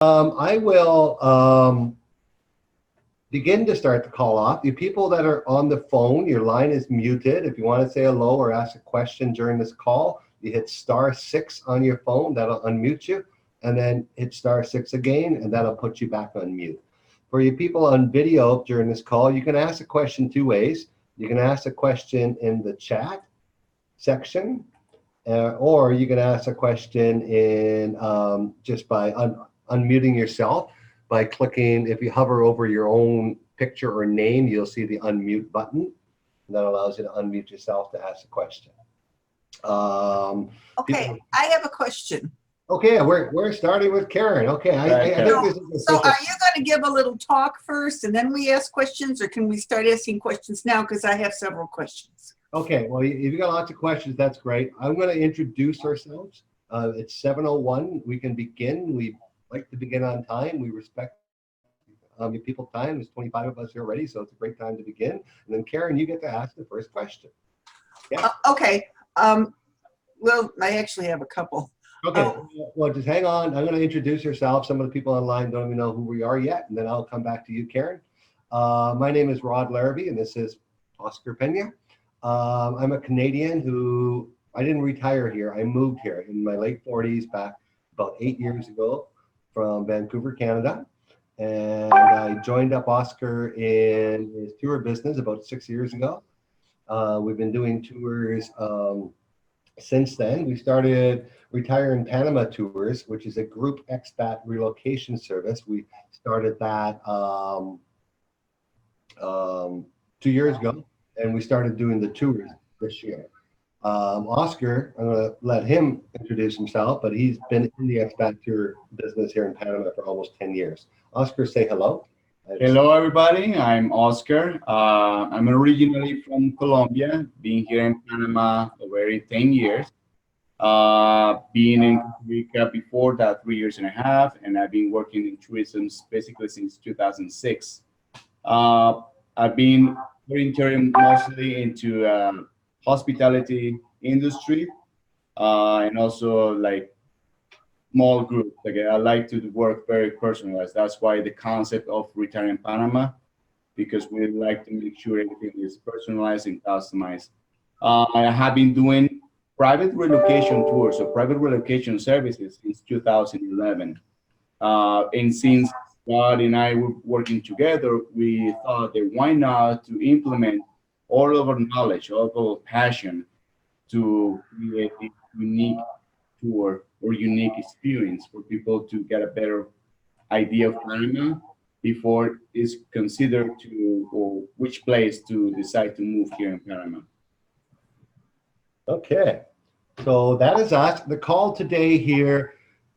I will begin to start the call off. You people that are on the phone, your line is muted. If you want to say hello or ask a question during this call, you hit *6 on your phone. That'll unmute you. And then hit *6 again, and that'll put you back on mute. For you people on video during this call, you can ask a question two ways. You can ask a question in the chat section, or you can ask a question in just by unmuting yourself by clicking. If you hover over your own picture or name, you'll see the unmute button. And that allows you to unmute yourself to ask a question. Okay, I have a question. Okay, we're starting with Karen. Okay, I think this is so are you going to give a little talk first and then we ask questions, or can we start asking questions now? Because I have several questions. Okay, well, if you got lots of questions, that's great. I'm going to introduce ourselves. It's 7:01. We can begin. We like to begin on time. We respect people's time. There's 25 of us here already, so it's a great time to begin. And then Karen, you get to ask the first question. Yeah. Okay. Well, I actually have a couple. Okay, well, just hang on. I'm going to introduce yourself. Some of the people online don't even know who we are yet, and then I'll come back to you, Karen. My name is Rod Larrabee, and this is Oscar Pena. I'm a Canadian who, I didn't retire here. I moved here in my late 40s back about 8 years ago from Vancouver, Canada. And I joined up Oscar in his tour business about 6 years ago. We've been doing tours since then. We started Retire in Panama Tours, which is a group expat relocation service. We started that 2 years ago, and we started doing the tours this year. Oscar, I'm going to let him introduce himself, but he's been in the expat tour business here in Panama for almost 10 years. Oscar, say hello. Hello, everybody. I'm Oscar. I'm originally from Colombia, been here in Panama over 10 years. Been in Costa Rica before that 3 years and a half, and I've been working in tourism basically since 2006. I've been volunteering mostly into hospitality industry, and also like small group. Like I like to work very personalized. That's why the concept of Retire in Panama, because we like to make sure everything is personalized and customized. I have been doing private relocation tours or private relocation services since 2011. And since God and I were working together, we thought that why not to implement all of our knowledge, all of our passion to create a unique tour or unique experience for people to get a better idea of Panama before it's considered to, or which place to decide to move here in Panama. Okay, so that is us. The call today here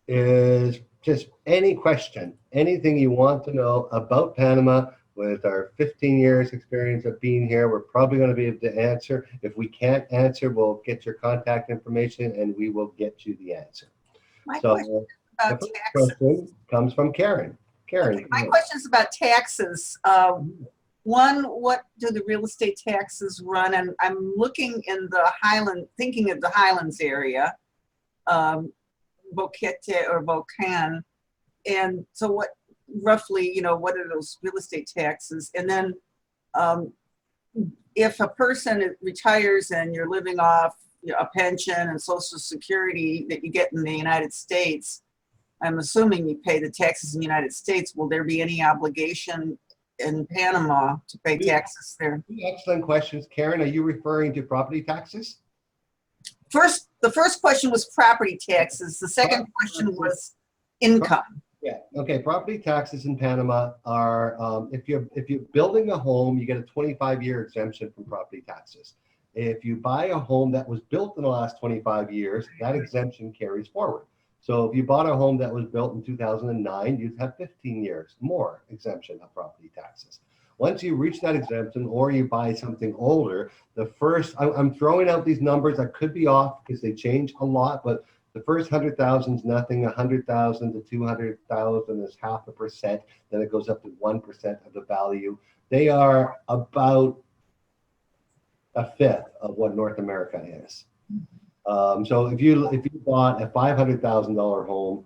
is just any question, anything you want to know about Panama. With our 15 years experience of being here, we're probably going to be able to answer. If we can't answer, we'll get your contact information and we will get you the answer. My question about the taxes question comes from Karen. Karen. Okay, my question is about taxes. One, what do the real estate taxes run? And I'm looking in the Highland, thinking of the Highlands area, Boquete or Bocan. And so what, roughly, what are those real estate taxes? And then if a person retires and you're living off a pension and Social Security that you get in the United States, I'm assuming you pay the taxes in the United States. Will there be any obligation in Panama to pay taxes there? Excellent questions. Karen, are you referring to property taxes? The first question was property taxes. The second question was income. Yeah. Okay. Property taxes in Panama are if you're building a home, you get a 25-year exemption from property taxes. If you buy a home that was built in the last 25 years, that exemption carries forward. So if you bought a home that was built in 2009, you'd have 15 years more exemption of property taxes. Once you reach that exemption or you buy something older, the first, I'm throwing out these numbers, I could be off because they change a lot, but the first 100,000 is nothing. 100,000 to 200,000 is 0.5%. Then it goes up to 1% of the value. They are about a fifth of what North America is. So if you bought a $500,000 home,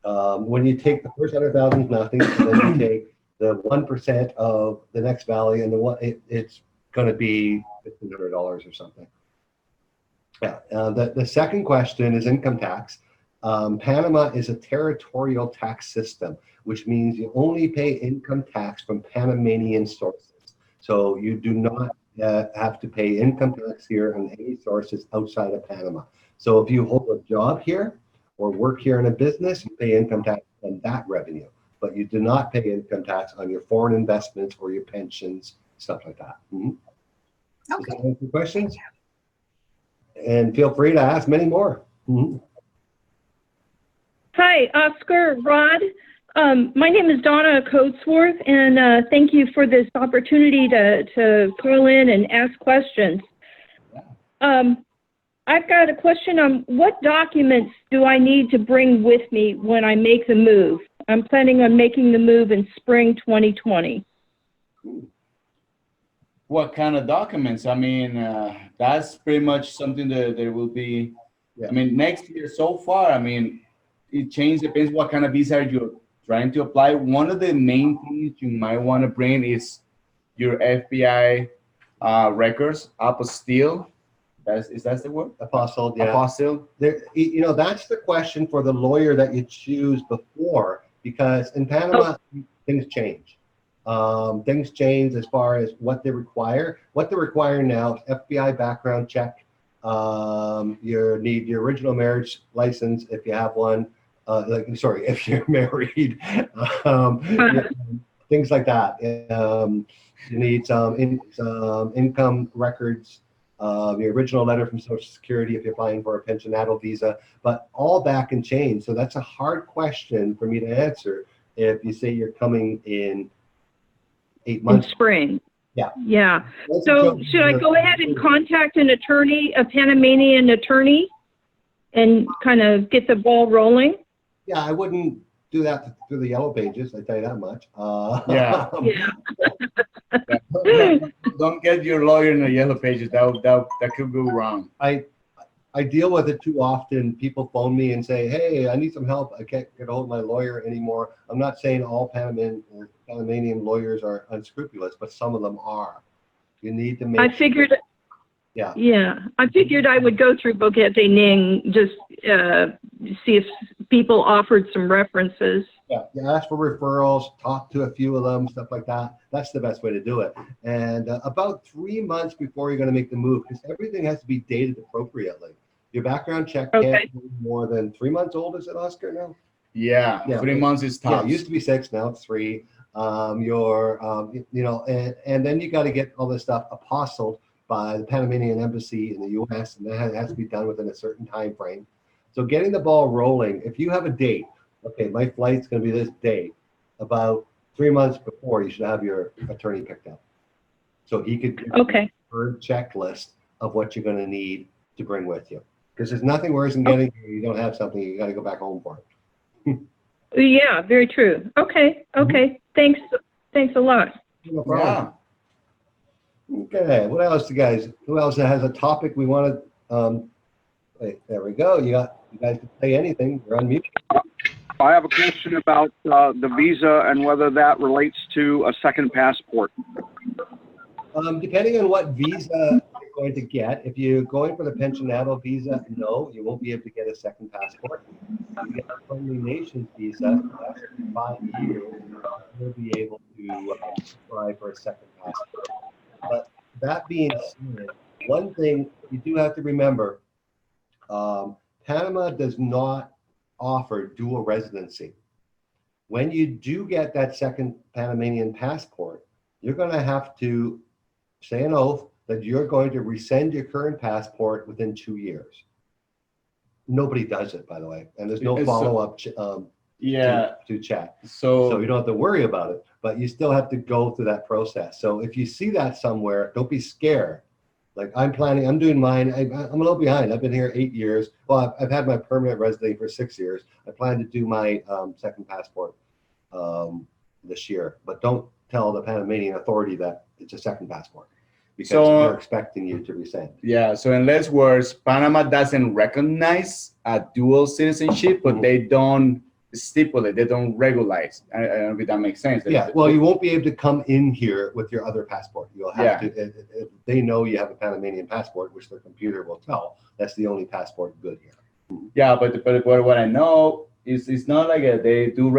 When you take the first 100,000 is nothing, and then you take the 1% of the next value, and it's going to be $1,500 or something. Yeah. The second question is income tax. Panama is a territorial tax system, which means you only pay income tax from Panamanian sources. So you do not have to pay income tax here on any sources outside of Panama. So if you hold a job here or work here in a business, you pay income tax on that revenue, but you do not pay income tax on your foreign investments or your pensions, stuff like that. Mm-hmm. Okay. Does that answer your questions? And feel free to ask many more. Mm-hmm. Hi, Oscar, Rod. My name is Donna Coatsworth, and thank you for this opportunity to call in and ask questions. I've got a question on what documents do I need to bring with me when I make the move? I'm planning on making the move in spring 2020. What kind of documents? I mean, that's pretty much something that there will be. Yeah. I mean, next year so far, I mean, it changes, depends what kind of visa you're trying to apply. One of the main things you might want to bring is your FBI records, apostille. Is that the word? Apostle, yeah. Apostille. There, that's the question for the lawyer that you choose before, because in Panama, things change. Things change as far as what they require. What they require now is FBI background check. You need your original marriage license if you have one. If you're married. Things like that. You need some income records. Your original letter from Social Security if you're applying for a pensionado visa, but all that can change. So that's a hard question for me to answer if you say you're coming in 8 months. In spring. Yeah. Yeah. So should I go ahead and contact an attorney, a Panamanian attorney, and kind of get the ball rolling? Yeah, I wouldn't do that through the yellow pages, I tell you that much. Yeah. Don't get your lawyer in the yellow pages. That could go wrong. I deal with it too often. People phone me and say, "Hey, I need some help. I can't get hold of my lawyer anymore." I'm not saying all Panamanian lawyers are unscrupulous, but some of them are. You need to make. I figured. Yeah. Yeah, I figured I would go through Boquete Ning, just see if people offered some references. Yeah, you ask for referrals, talk to a few of them, stuff like that. That's the best way to do it. And about 3 months before you're going to make the move, because everything has to be dated appropriately. Your background check can't be more than 3 months old, is it, Oscar, now? Yeah, 3 months is tough. Yeah, it used to be 6, now it's 3. And then you got to get all this stuff apostilled by the Panamanian embassy in the U.S., and that has to be done within a certain time frame. So getting the ball rolling, if you have a date, okay, my flight's going to be this date, about 3 months before, you should have your attorney picked up. So he could give you a checklist of what you're going to need to bring with you. Because there's nothing worse than getting here, you don't have something, you got to go back home for it. Yeah, very true. Okay. Thanks a lot. No problem. Okay, what else, you guys? Who else has a topic we want to? Wait, there we go. You guys can say anything. You're on mute. I have a question about the visa and whether that relates to a second passport. Depending on what visa you're going to get, if you're going for the pensionado visa, no, you won't be able to get a second passport. If you get a friendly nations visa, after 5 years, you'll be able to apply for a second passport. But that being said, one thing you do have to remember, Panama does not offer dual residency. When you do get that second Panamanian passport, you're going to have to say an oath that you're going to rescind your current passport within 2 years. Nobody does it, by the way, and there's no follow-up to check. So you don't have to worry about it, but you still have to go through that process. So if you see that somewhere, don't be scared. Like I'm doing mine. I'm a little behind. I've been here 8 years. Well, I've had my permanent residency for 6 years. I plan to do my second passport this year, but don't tell the Panamanian authority that it's a second passport because they're expecting you to rescind. Yeah. So in less words, Panama doesn't recognize a dual citizenship, but they don't stipulate, they don't regularize. I don't know if that makes sense. Yeah, well, you won't be able to come in here with your other passport. You'll have Yeah. to, if they know you have a Panamanian passport, which their computer will tell, that's the only passport good here. Yeah, but what I know is it's not like they don't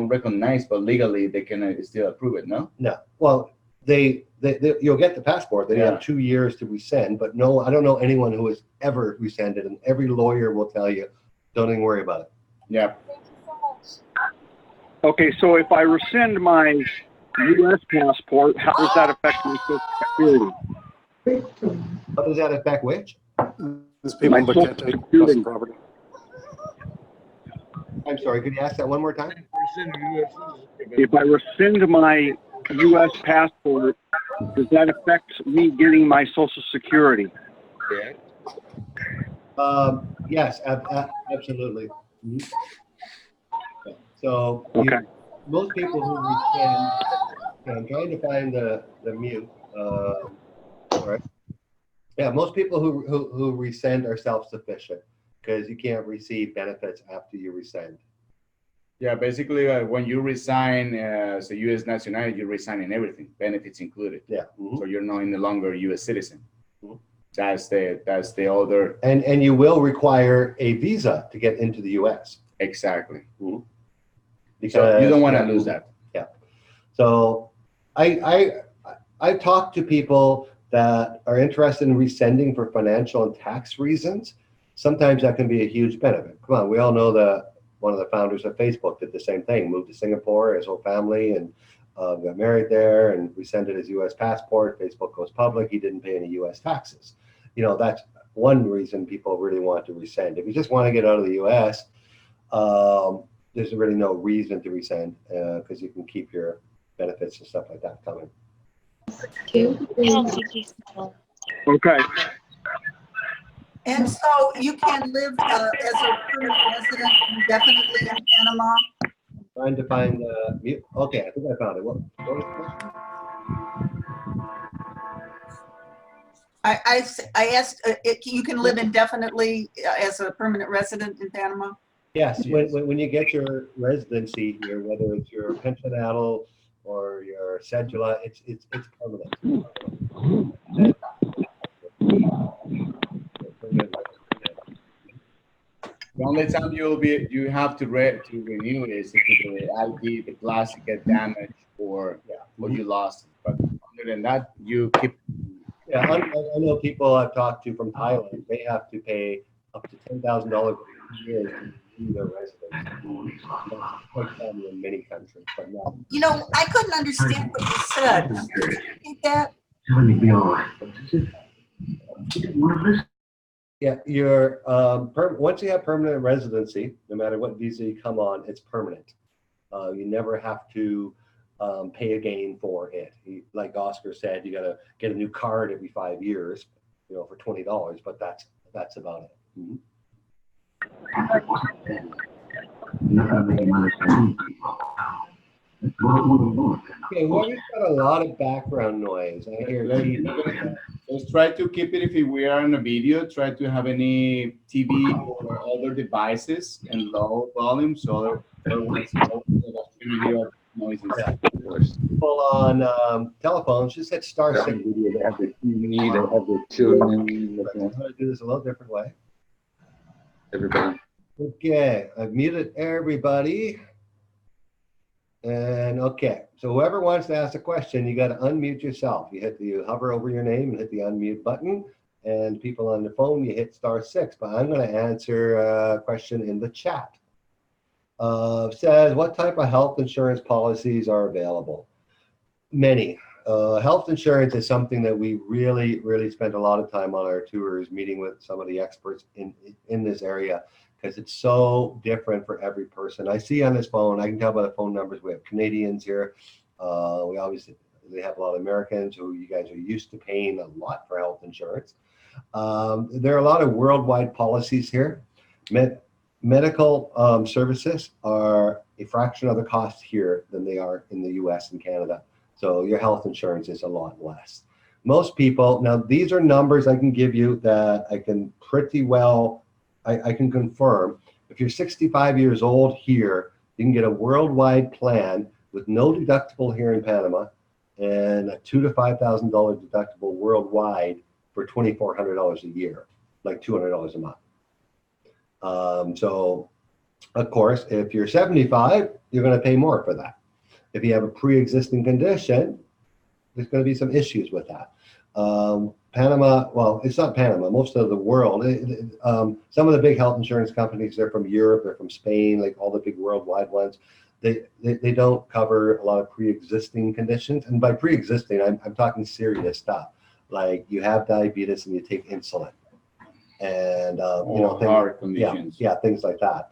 recognize, but legally they can still approve it. No. No, well, you'll get the passport. They Yeah. have 2 years to rescind, but no, I don't know anyone who has ever rescinded, and every lawyer will tell you, don't even worry about it. Yeah. Okay, so if I rescind my U.S. passport, how does that affect my Social Security? How does that affect which? There's people My that can't Social take Security. custom property. I'm sorry, could you ask that one more time? If I rescind my U.S. passport, does that affect me getting my Social Security? Yes, absolutely. Mhm. Yeah. So Okay. most people who rescind, I'm trying to find the mute. All right. Yeah, most people who rescind are self-sufficient because you can't receive benefits after you rescind. Yeah, basically, when you resign as a U.S. nationality, you resign in everything, benefits included. Yeah. Mhm. So you're no longer a U.S. citizen. Mhm. That's the other. And you will require a visa to get into the U.S. Exactly. Because So you don't want to lose that. So I talk to people that are interested in rescinding for financial and tax reasons. Sometimes that can be a huge benefit. Come on, we all know that one of the founders of Facebook did the same thing, moved to Singapore, his whole family, and got married there and rescinded his U.S. passport. Facebook goes public. He didn't pay any U.S. taxes. You know, that's one reason people really want to rescind. If you just want to get out of the U.S., there's really no reason to rescind because you can keep your benefits and stuff like that coming. Okay. And so you can live as a permanent resident indefinitely in Panama? Trying to find the mute. Okay, I think I found it. What was the question? I asked, you can live indefinitely as a permanent resident in Panama? Yes, when you get your residency here, whether it's your pensionado or your cedula, it's permanent. The only time you have to renew it is if the ID, the plastic get damaged or you lost it. But other than that, you keep. Yeah, I know people I've talked to from Thailand. They have to pay up to $10,000 a year to renew their residence. That's quite common in many countries, but not. You know, I couldn't understand what you said. Could you repeat that? Yeah, once you have permanent residency, no matter what visa you come on, it's permanent. You never have to pay again for it. Like Oscar said, you got to get a new card every 5 years, for $20, but that's about it. Mm-hmm. Okay, well, we've got a lot of background noise. I hear TV. Just try to keep it if we are on a video. Try to have any TV or other devices in low volume, so otherwise the noises. People on telephones just hit star 6. I'm going to do this a little different way. Everybody. Okay, I've muted everybody. And okay, so whoever wants to ask a question, you got to unmute yourself. You hover over your name and hit the unmute button. And people on the phone, you hit star 6. But I'm going to answer a question in the chat. Says, what type of health insurance policies are available? Many. Health insurance is something that we really, really spend a lot of time on our tours, meeting with some of the experts in this area, because it's so different for every person. I see on this phone, I can tell by the phone numbers, we have Canadians here. They have a lot of Americans who you guys are used to paying a lot for health insurance. There are a lot of worldwide policies here. Medical services are a fraction of the cost here than they are in the US and Canada. So your health insurance is a lot less. Most people, now these are numbers I can give you that I can pretty well, I can confirm If you're 65 years old here, you can get a worldwide plan with no deductible here in Panama and a $2,000 to $5,000 deductible worldwide for $2,400 a year, like $200 a month. So, of course, if you're 75, you're going to pay more for that. If you have a pre-existing condition, there's going to be some issues with that. Panama, well, it's not Panama, most of the world. Some of the big health insurance companies, they're from Europe, they're from Spain, like all the big worldwide ones. They don't cover a lot of pre-existing conditions. And by pre-existing, I'm talking serious stuff. Like you have diabetes and you take insulin. And, heart conditions. Yeah, things like that.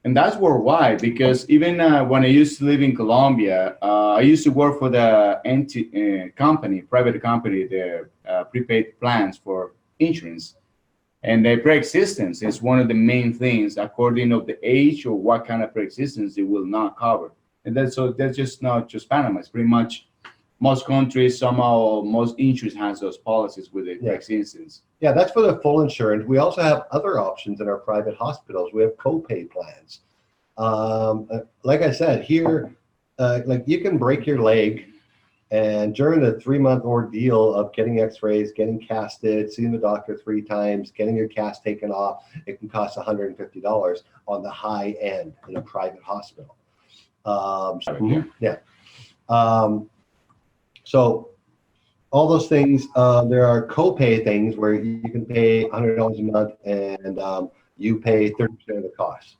And that's worldwide, because even when I used to live in Colombia, I used to work for the private company, the prepaid plans for insurance. And the pre-existence is one of the main things, according to the age or what kind of pre-existence it will not cover. And that's just not just Panama. It's pretty much most countries, somehow most insurance has those policies with the pre-existence. Yeah, that's for the full insurance. We also have other options in our private hospitals. We have co-pay plans. Like I said, here, like you can break your leg, and during the 3-month ordeal of getting x-rays, getting casted, seeing the doctor 3 times, getting your cast taken off, it can cost $150 on the high end in a private hospital. So all those things, there are co-pay things where you can pay $100 a month and you pay 30% of the cost.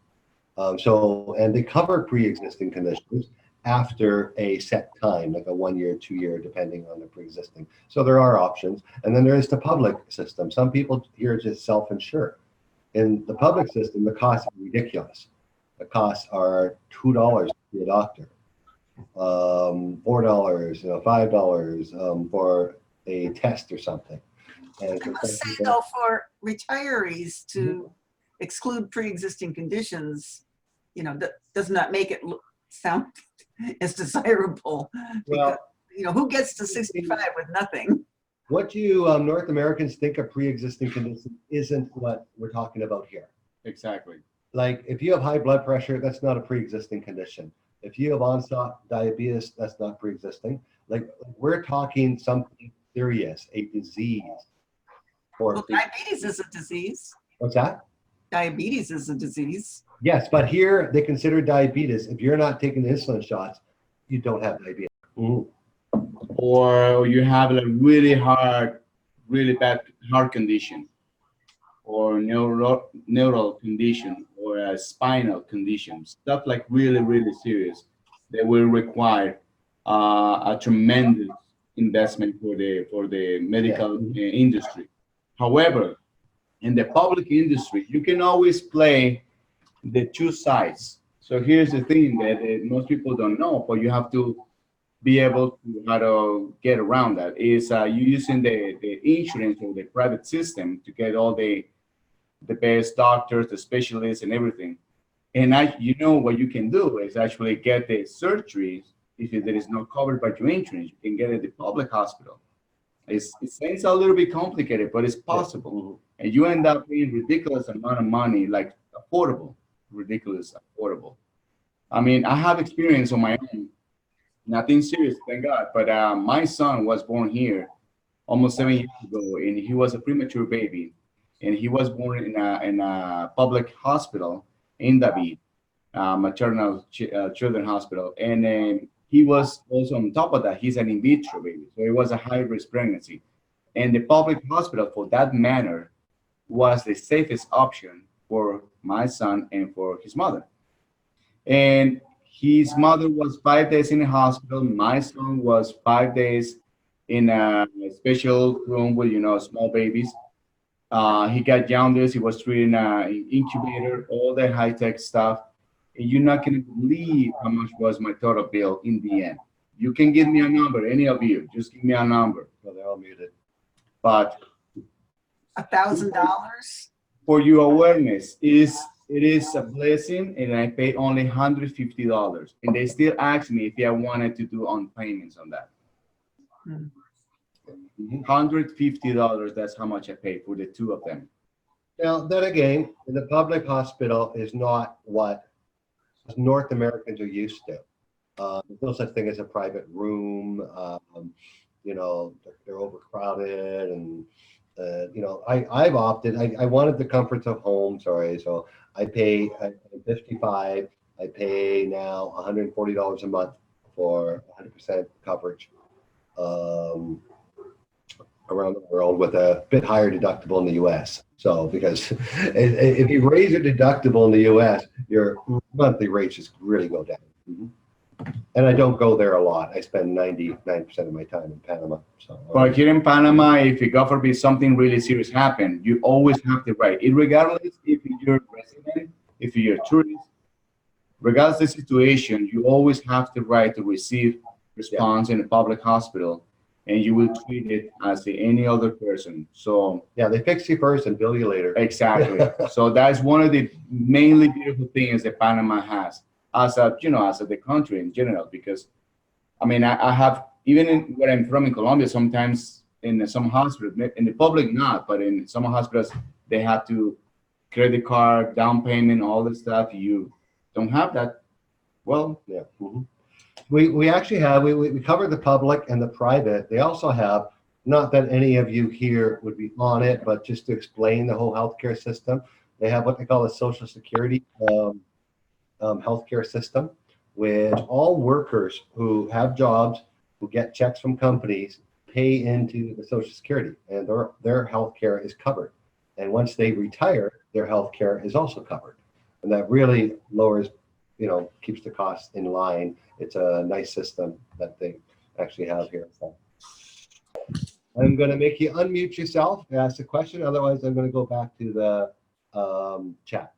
And they cover pre-existing conditions after a set time, like a 1 year, 2 year, depending on the pre-existing. So there are options. And then there is the public system. Some people here just self-insure. In the public system, the costs are ridiculous. The costs are $2 to see a doctor. $4, $5 for a test or something. And I must say though, for retirees to exclude pre-existing conditions, does not make it sound as desirable. Well, because, who gets to 65 with nothing? What you North Americans think of pre-existing conditions isn't what we're talking about here. Exactly. Like if you have high blood pressure, that's not a pre-existing condition. If you have onset diabetes, that's not pre-existing. Like we're talking something serious, a disease. Well, diabetes is a disease. What's that? Diabetes is a disease. Yes, but here they consider diabetes. If you're not taking the insulin shots, you don't have diabetes. Or you have a really bad heart condition, or neural condition, or a spinal condition, stuff like really serious that will require a tremendous investment for the medical industry. However, in the public industry, you can always play the two sides. So here's the thing that most people don't know, but you have to be able to how to get around that is you using the insurance or the private system to get all the best doctors, the specialists, and everything. And what you can do is actually get the surgery if it is not covered by your insurance. You can get it at the public hospital. It seems a little bit complicated, but it's possible. And you end up paying ridiculous amount of money, like ridiculous affordable. I mean, I have experience on my own. Nothing serious, thank God. But my son was born here almost 7 years ago, and he was a premature baby. And he was born in a public hospital in David, maternal children's hospital. And he was also on top of that, he's an in vitro baby. So it was a high-risk pregnancy. And the public hospital, for that matter, was the safest option for my son and for his mother. And his mother was 5 days in the hospital. My son was 5 days in a special room with, small babies. He got jaundice. He was treated in an incubator, all the high-tech stuff. And you're not going to believe how much was my total bill in the end. You can give me a number, any of you. Just give me a number. Well, they're all muted. But $1,000? for your awareness, it is a blessing, and I paid only $150. And they still ask me if I wanted to do on payments on that. $150, that's how much I paid for the two of them. Now, then again, the public hospital is not what North Americans are used to. There's no such thing as a private room. You know, they're overcrowded, and you know, I've opted. I wanted the comforts of home. Sorry, so I pay. I'm 55. I pay now $140 a month for 100% coverage around the world, with a bit higher deductible in the U.S. So, because if you raise your deductible in the U.S., your monthly rates just really go down. Mm-hmm. And I don't go there a lot. I spend 99% of my time in Panama. So, But here in Panama, if God forbid something really serious happen, you always have the right, regardless if you're a resident, if you're a tourist, regardless of the situation, you always have the right to receive response in a public hospital, and you will treat it as any other person. So yeah, they fix you first and bill you later. exactly. So that's one of the mainly beautiful things that Panama has, as a, you know, as a the country in general. Because I mean, I have, even in where I'm from in Colombia, sometimes in some hospitals, in the public not, but in some hospitals they have to credit card, down payment, all the stuff. You don't have that. Well, yeah. Mm-hmm. We actually have, we cover the public and the private. They also have, not that any of you here would be on it, but just to explain the whole healthcare system, they have what they call a Social Security healthcare system, which all workers who have jobs, who get checks from companies, pay into the Social Security, and their healthcare is covered. And once they retire, their healthcare is also covered. And that really lowers, you know, keeps the costs in line. It's a nice system that they actually have here. So I'm going to make you unmute yourself and ask a question. Otherwise, I'm going to go back to the chat.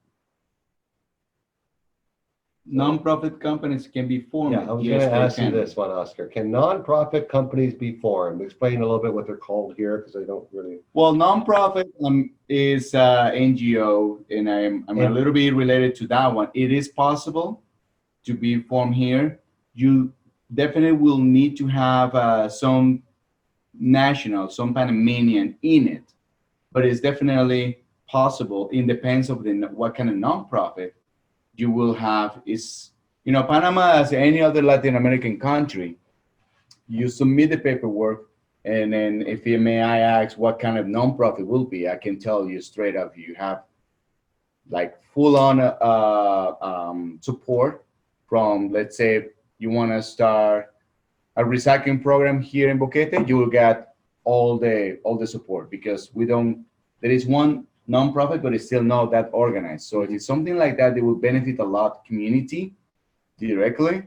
non-profit companies can be formed. Yeah, I was Yes, going to they ask you can. this one, Oscar. Can nonprofit companies be formed? Explain a little bit what they're called here, because I don't really. Well, nonprofit is NGO, and I'm a little bit related to that one. It is possible to be formed here. You definitely will need to have some national, some Panamanian in it, but it's definitely possible. It depends of what kind of nonprofit you will have. Is, you know, Panama, as any other Latin American country, you submit the paperwork. And then if you may I ask what kind of nonprofit will be, I can tell you straight up, you have like full on support from, let's say you want to start a recycling program here in Boquete, you will get all the support, because there is one nonprofit, but it's still not that organized. So if it's something like that, it will benefit a lot community directly,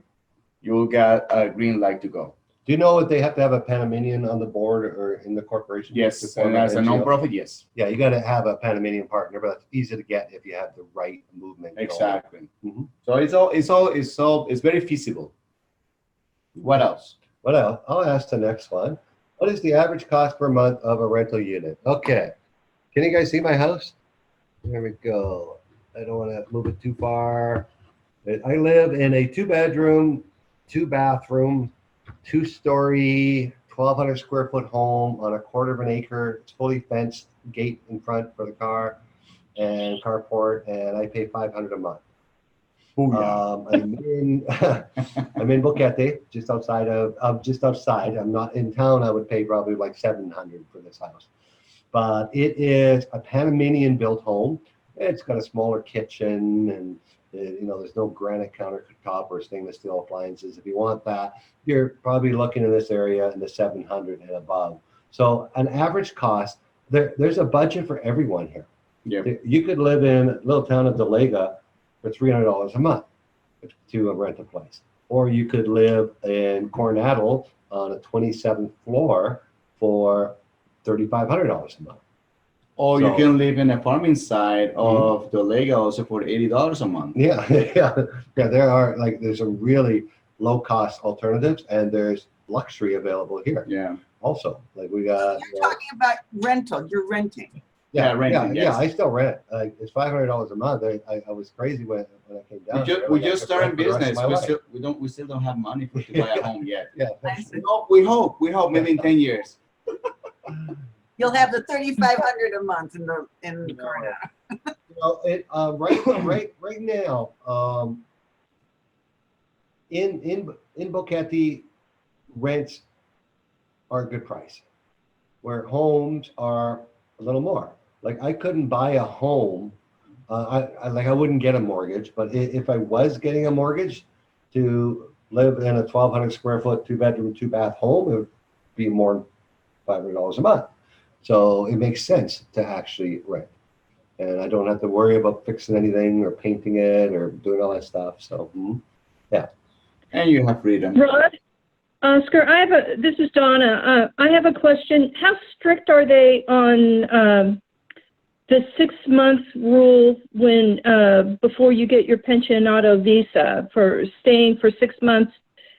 you will get a green light to go. Do you know if they have to have a Panamanian on the board or in the corporation? Yes, and as a nonprofit, yes. Yeah, you got to have a Panamanian partner, but it's easy to get if you have the right movement. Exactly. Mm-hmm. So it's very feasible. What else? What else? I'll ask the next one. What is the average cost per month of a rental unit? Okay. Can you guys see my house? There we go. I don't want to move it too far. I live in a 2-bedroom, 2-bathroom, 2-story, 1,200 square foot home on a 1/4 of an acre. It's fully fenced, gate in front for the car and carport, and I pay $500 a month. I'm in I'm in Boquete, just outside. I'm not in town. I would pay probably like $700 for this house, but it is a Panamanian built home. It's got a smaller kitchen, and you know, there's no granite countertop or stainless steel appliances. If you want that, you're probably looking in this area in the 700 and above. So an average cost, there's a budget for everyone here. Yeah. You could live in a little town of Delega for $300 a month to rent a place. Or you could live in Coronado on a 27th floor for $3,500 a month. Or you can live in a farming side of the Lega also for $80 a month. Yeah, yeah. There's some really low cost alternatives, and there's luxury available here. Yeah. Also, like we got. You're talking about rental, you're renting. Renting. Yeah, I still rent. It's $500 a month. I was crazy when I came down. We just started business. We still don't have money to buy a home yet. Yeah. We hope maybe in 10 years. You'll have the 3,500 a month in Coronado. Well, right now, in Boquete, rents are a good price, where homes are a little more. Like I couldn't buy a home. I wouldn't get a mortgage, but if I was getting a mortgage to live in a 1,200 square foot, 2-bedroom, 2-bath home, it would be more than $500 a month. So it makes sense to actually rent. And I don't have to worry about fixing anything or painting it or doing all that stuff. So, yeah. And you have freedom. Rod, Oscar, this is Donna. I have a question. How strict are they on the 6-month rule when before you get your pensionado visa for staying for 6 months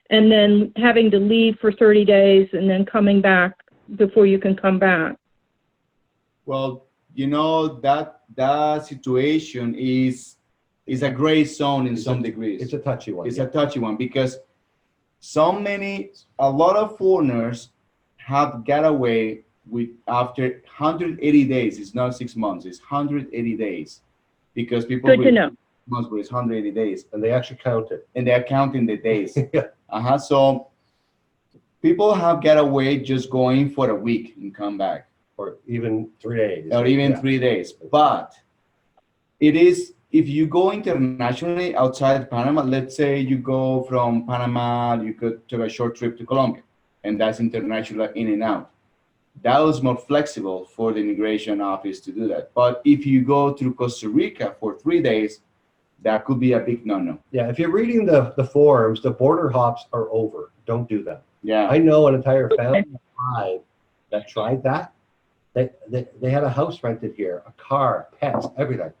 and then having to leave for 30 days and then coming back before you can come back? Well, you know, that situation is a gray zone in some degrees. It's a touchy one. It's a touchy one because a lot of foreigners have got away with after 180 days. It's not 6 months, it's 180 days. Because people Good to know. months where it's 180 days. And they actually count it. And they're counting the days. Yeah. So people have got away just going for a week and come back. Or even 3 days. Or even Yeah. 3 days. But it is, if you go internationally outside Panama, let's say you go from Panama, you could take a short trip to Colombia, and that's international in and out. That was more flexible for the immigration office to do that. But if you go to Costa Rica for 3 days, that could be a big no-no. Yeah, if you're reading the forums, the border hops are over. Don't do that. Yeah. I know an entire family of 5 that tried that. They had a house rented here, a car, pets, everything.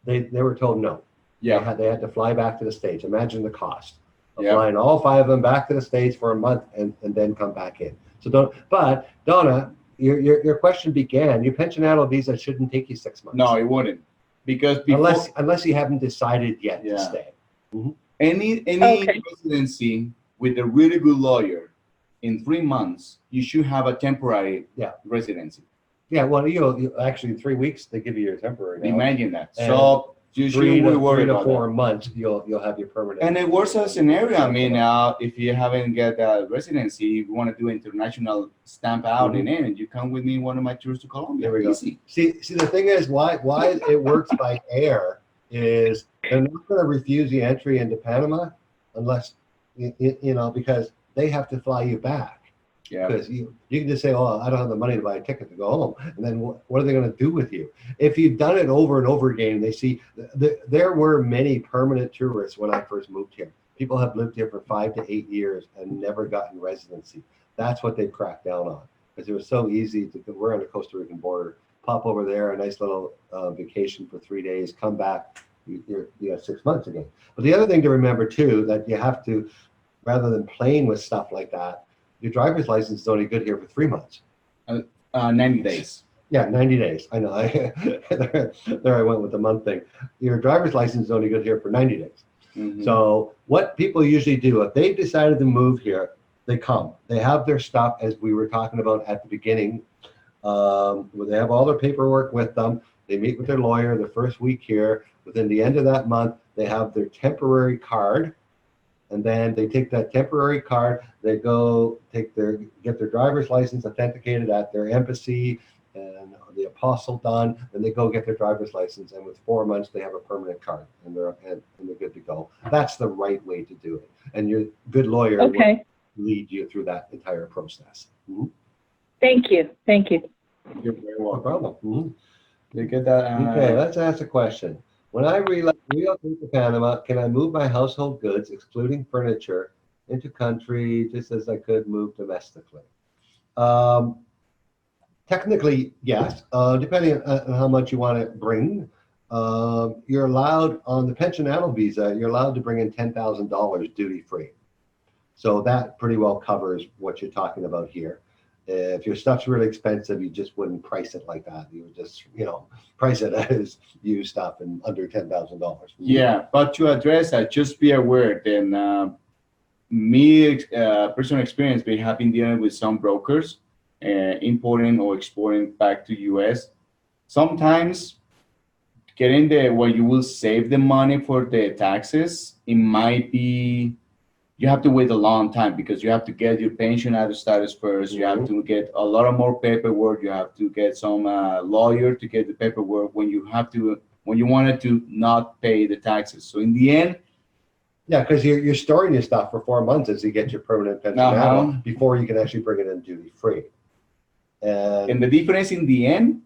They were told no. Yeah. They had to fly back to the States. Imagine the cost of Yeah. flying all 5 of them back to the States for a month and then come back in. So don't. But Donna, your question began. Your pensionado visa shouldn't take you 6 months. No, it wouldn't, because before, unless you haven't decided yet Yeah. to stay. any Okay. residency with a really good lawyer, in 3 months you should have a temporary residency. Yeah, well, you actually 3 weeks they give you your temporary. Now. Imagine that. And So you shouldn't worry 3 to about 4 that. months, you'll have your permanent. And it works as a scenario. I mean, if you haven't got a residency, if you want to do international stamp out and in, and you come with me one of my tours to Colombia. There we go. Easy. See, the thing is, why it works by air is they're not going to refuse the entry into Panama unless because they have to fly you back. Yeah. Because you can just say, oh, I don't have the money to buy a ticket to go home. And then what are they going to do with you? If you've done it over and over again, they see there were many permanent tourists when I first moved here. People have lived here for 5 to 8 years and never gotten residency. That's what they cracked down on, because it was so easy to, we're on the Costa Rican border, pop over there, a nice little vacation for 3 days, come back, you got 6 months again. But the other thing to remember too, that you have to, rather than playing with stuff like that, your driver's license is only good here for 3 months. 90 days. Yeah, 90 days. I know. There I went with the month thing. Your driver's license is only good here for 90 days. Mhm. So what people usually do, if they've decided to move here, they come. They have their stuff, as we were talking about at the beginning. They have all their paperwork with them. They meet with their lawyer the first week here. Within the end of that month, they have their temporary card. And then they take that temporary card, they go get their driver's license authenticated at their embassy and the apostle done, and they go get their driver's license. And with 4 months, they have a permanent card and they're good to go. That's the right way to do it. And your good lawyer Okay. will lead you through that entire process. Mhm. Thank you. Thank you. You're very No welcome. problem. Mhm. You get that? Okay, let's ask a question. When I relocate to Panama, can I move my household goods, excluding furniture, into country just as I could move domestically? Technically, yes, depending on how much you want to bring. You're allowed, on the pensionado visa, you're allowed to bring in $10,000 duty-free. So that pretty well covers what you're talking about here. If your stuff's really expensive, you just wouldn't price it like that. You would just, price it as used stuff and under $10,000. Yeah, but to address that, just be aware that personal experience, we have been dealing with some brokers importing or exporting back to US. Sometimes getting the where you will save the money for the taxes, it might be you have to wait a long time because you have to get your pension out of status first. You have to get a lot of more paperwork. You have to get some lawyer to get the paperwork when you wanted to not pay the taxes. So in the end, Yeah, because you're storing your stuff for 4 months as you get your permanent pension out before you can actually bring it in duty free. And the difference in the end,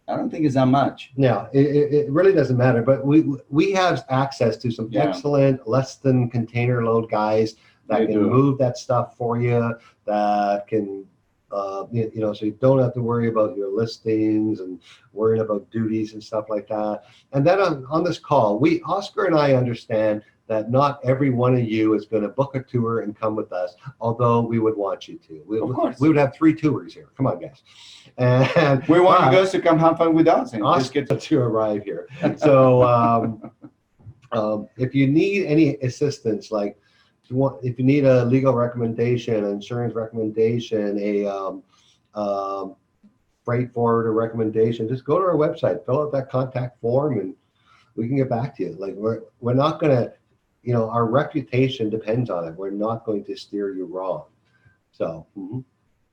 I don't think it's that much. Yeah, it really doesn't matter. But we have access to some excellent less than container load guys that can move that stuff for you. That can, so you don't have to worry about your listings and worrying about duties and stuff like that. And then on this call, Oscar and I understand that not every one of you is going to book a tour and come with us, although we would want you to. Of course. We would have 3 tours here. Come on, guys. And we want you guys to come have fun with us and just get to arrive here. So if you need any assistance, like if you need a legal recommendation, an insurance recommendation, a freight forwarder recommendation, just go to our website, fill out that contact form, and we can get back to you. Like we're not going to, our reputation depends on it. We're not going to steer you wrong. So.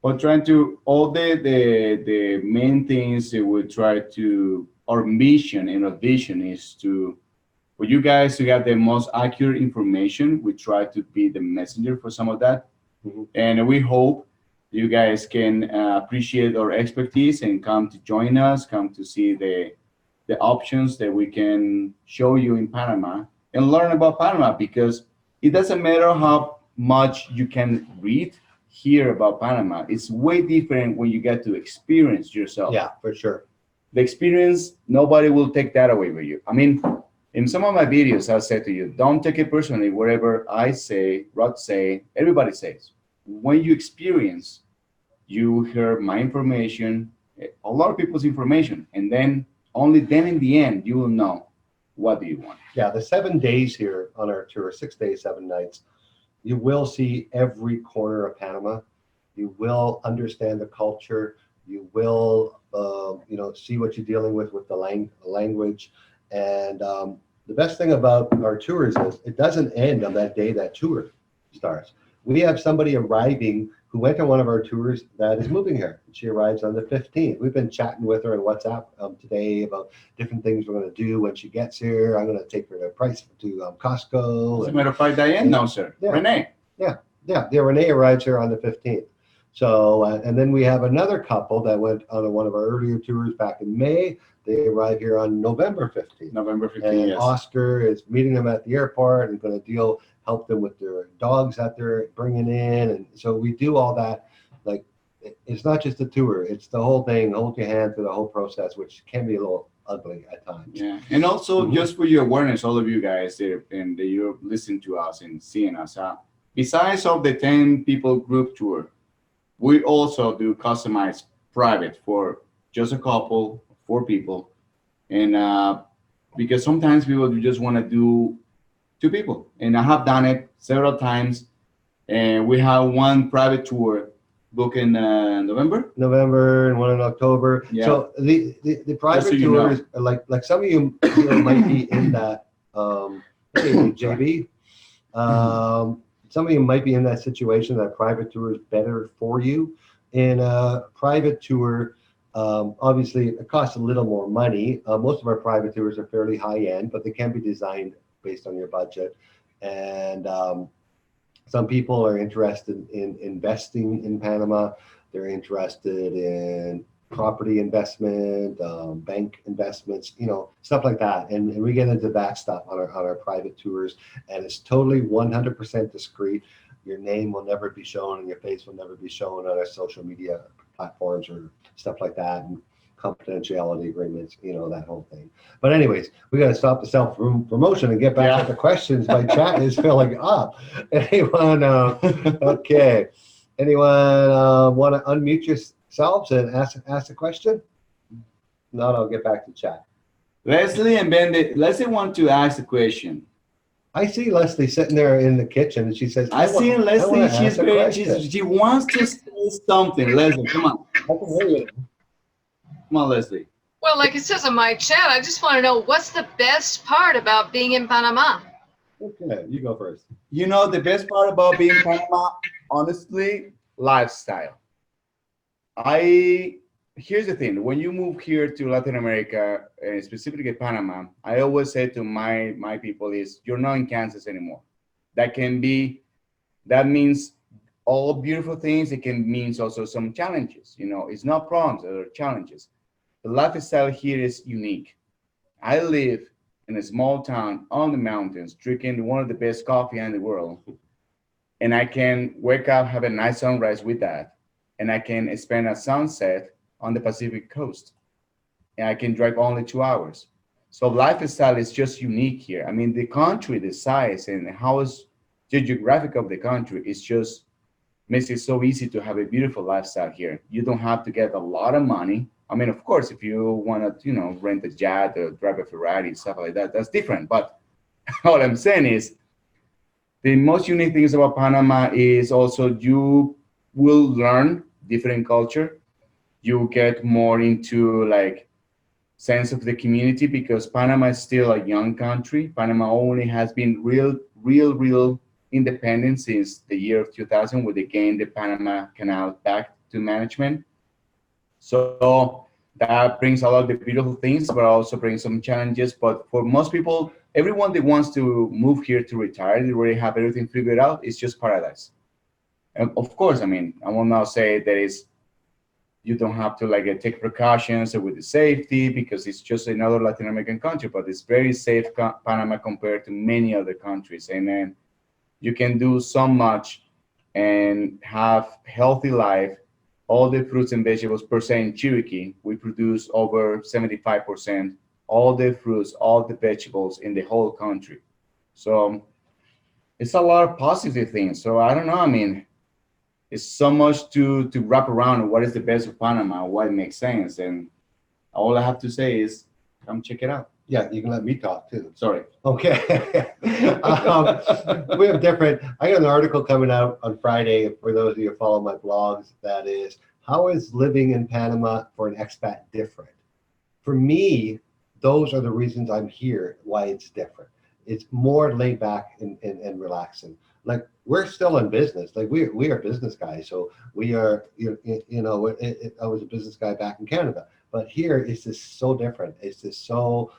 But trying to all the main things that we try to, our mission and our vision is for you guys to have the most accurate information. We try to be the messenger for some of that, and we hope you guys can appreciate our expertise and come to join us, come to see the options that we can show you in Panama and learn about Panama, because it doesn't matter how much you can read here about Panama. It's way different when you get to experience yourself. Yeah, for sure. The experience, nobody will take that away with you. I mean, in some of my videos, I said to you, don't take it personally. Whatever I say, Rod say, everybody says. When you experience, you hear my information, a lot of people's information, and then only then in the end, you will know what do you want. Yeah, the 7 days here on our tour, 6 days, 7 nights, you will see every corner of Panama. You will understand the culture. You will, see what you're dealing with the language. And the best thing about our tours is it doesn't end on that day that tour starts. We have somebody arriving who went on one of our tours that is moving here. She arrives on the 15th. We've been chatting with her on WhatsApp today about different things we're going to do when she gets here. I'm going to take her to Costco. As a matter of fact, Diane knows her. Yeah. Renee. Yeah, Renee arrives here on the 15th. So, and then we have another couple that went on one of our earlier tours back in May. They arrive here on November 15th. November 15th, and yes. Oscar is meeting them at the airport and going to help them with their dogs that they're bringing in. And so we do all that. Like, it's not just a tour, it's the whole thing, hold your hand through the whole process, which can be a little ugly at times. Yeah, and also just for your awareness, all of you guys there, and you're listening to us and seeing us, besides of the 10 people group tour, we also do customized private for just a couple, 4 people. And because sometimes people just want to do 2 people. And I have done it several times. And we have one private tour booked in November and one in October. Yeah. So the private tours, like some of you might be in that, hey, JB, some of you might be in that situation that private tour is better for you. In a private tour, obviously it costs a little more money. Most of our private tours are fairly high end, but they can be designed based on your budget. And some people are interested in investing in Panama. They're interested in property investment, bank investments, stuff like that. And we get into that stuff on our private tours, and it's totally 100% discreet. Your name will never be shown and your face will never be shown on our social media platforms or stuff like that, and confidentiality agreements, that whole thing. But anyways, we got to stop the self-promotion and get back to the questions. My chat is filling up. Anyone, okay. Anyone want to unmute yourselves and ask a question? No, I'll get back to chat. Leslie and Ben, Leslie want to ask a question. I see Leslie sitting there in the kitchen, and she says, I see Leslie. She wants to say something. Leslie, come on. Come on, Leslie. Well, like it says in my chat, I just want to know what's the best part about being in Panama? Okay, you go first. You know, the best part about being in Panama, honestly, lifestyle. Here's the thing. When you move here to Latin America, specifically Panama, I always say to my people is, you're not in Kansas anymore. That means all beautiful things. It can mean also some challenges. You know, it's not problems, there are challenges. The lifestyle here is unique. I live in a small town on the mountains, drinking one of the best coffee in the world. And I can wake up, have a nice sunrise with that. And I can spend a sunset on the Pacific coast. And I can drive only 2 hours. So lifestyle is just unique here. I mean, the country, the size and how is the geographic of the country is just makes it so easy to have a beautiful lifestyle here. You don't have to get a lot of money. I mean, of course, if you want to, rent a jet or drive a Ferrari, stuff like that, that's different. But all I'm saying is the most unique things about Panama is also you will learn different culture. You get more into like sense of the community because Panama is still a young country. Panama only has been real independent since the year of 2000 when they gained the Panama Canal back to management. So that brings a lot of the beautiful things, but also brings some challenges. But for most people, everyone that wants to move here to retire, they already have everything figured out. It's just paradise. And of course, I mean, I will not say that you don't have to like take precautions with the safety because it's just another Latin American country, but it's very safe, Panama, compared to many other countries. And then you can do so much and have healthy life. All the fruits and vegetables per se in Chiriquí, we produce over 75%, all the fruits, all the vegetables in the whole country. So it's a lot of positive things. So I don't know, I mean, it's so much to wrap around what is the best of Panama, what makes sense. And all I have to say is come check it out. Yeah, you can let me talk too. Sorry. Okay. We have different. I got an article coming out on Friday for those of you who follow my blogs. That is, how is living in Panama for an expat different? For me, those are the reasons I'm here, why it's different. It's more laid back and relaxing. Like we're still in business. Like we are business guys. So we are, I was a business guy back in Canada, but here it's just so different. It's just so,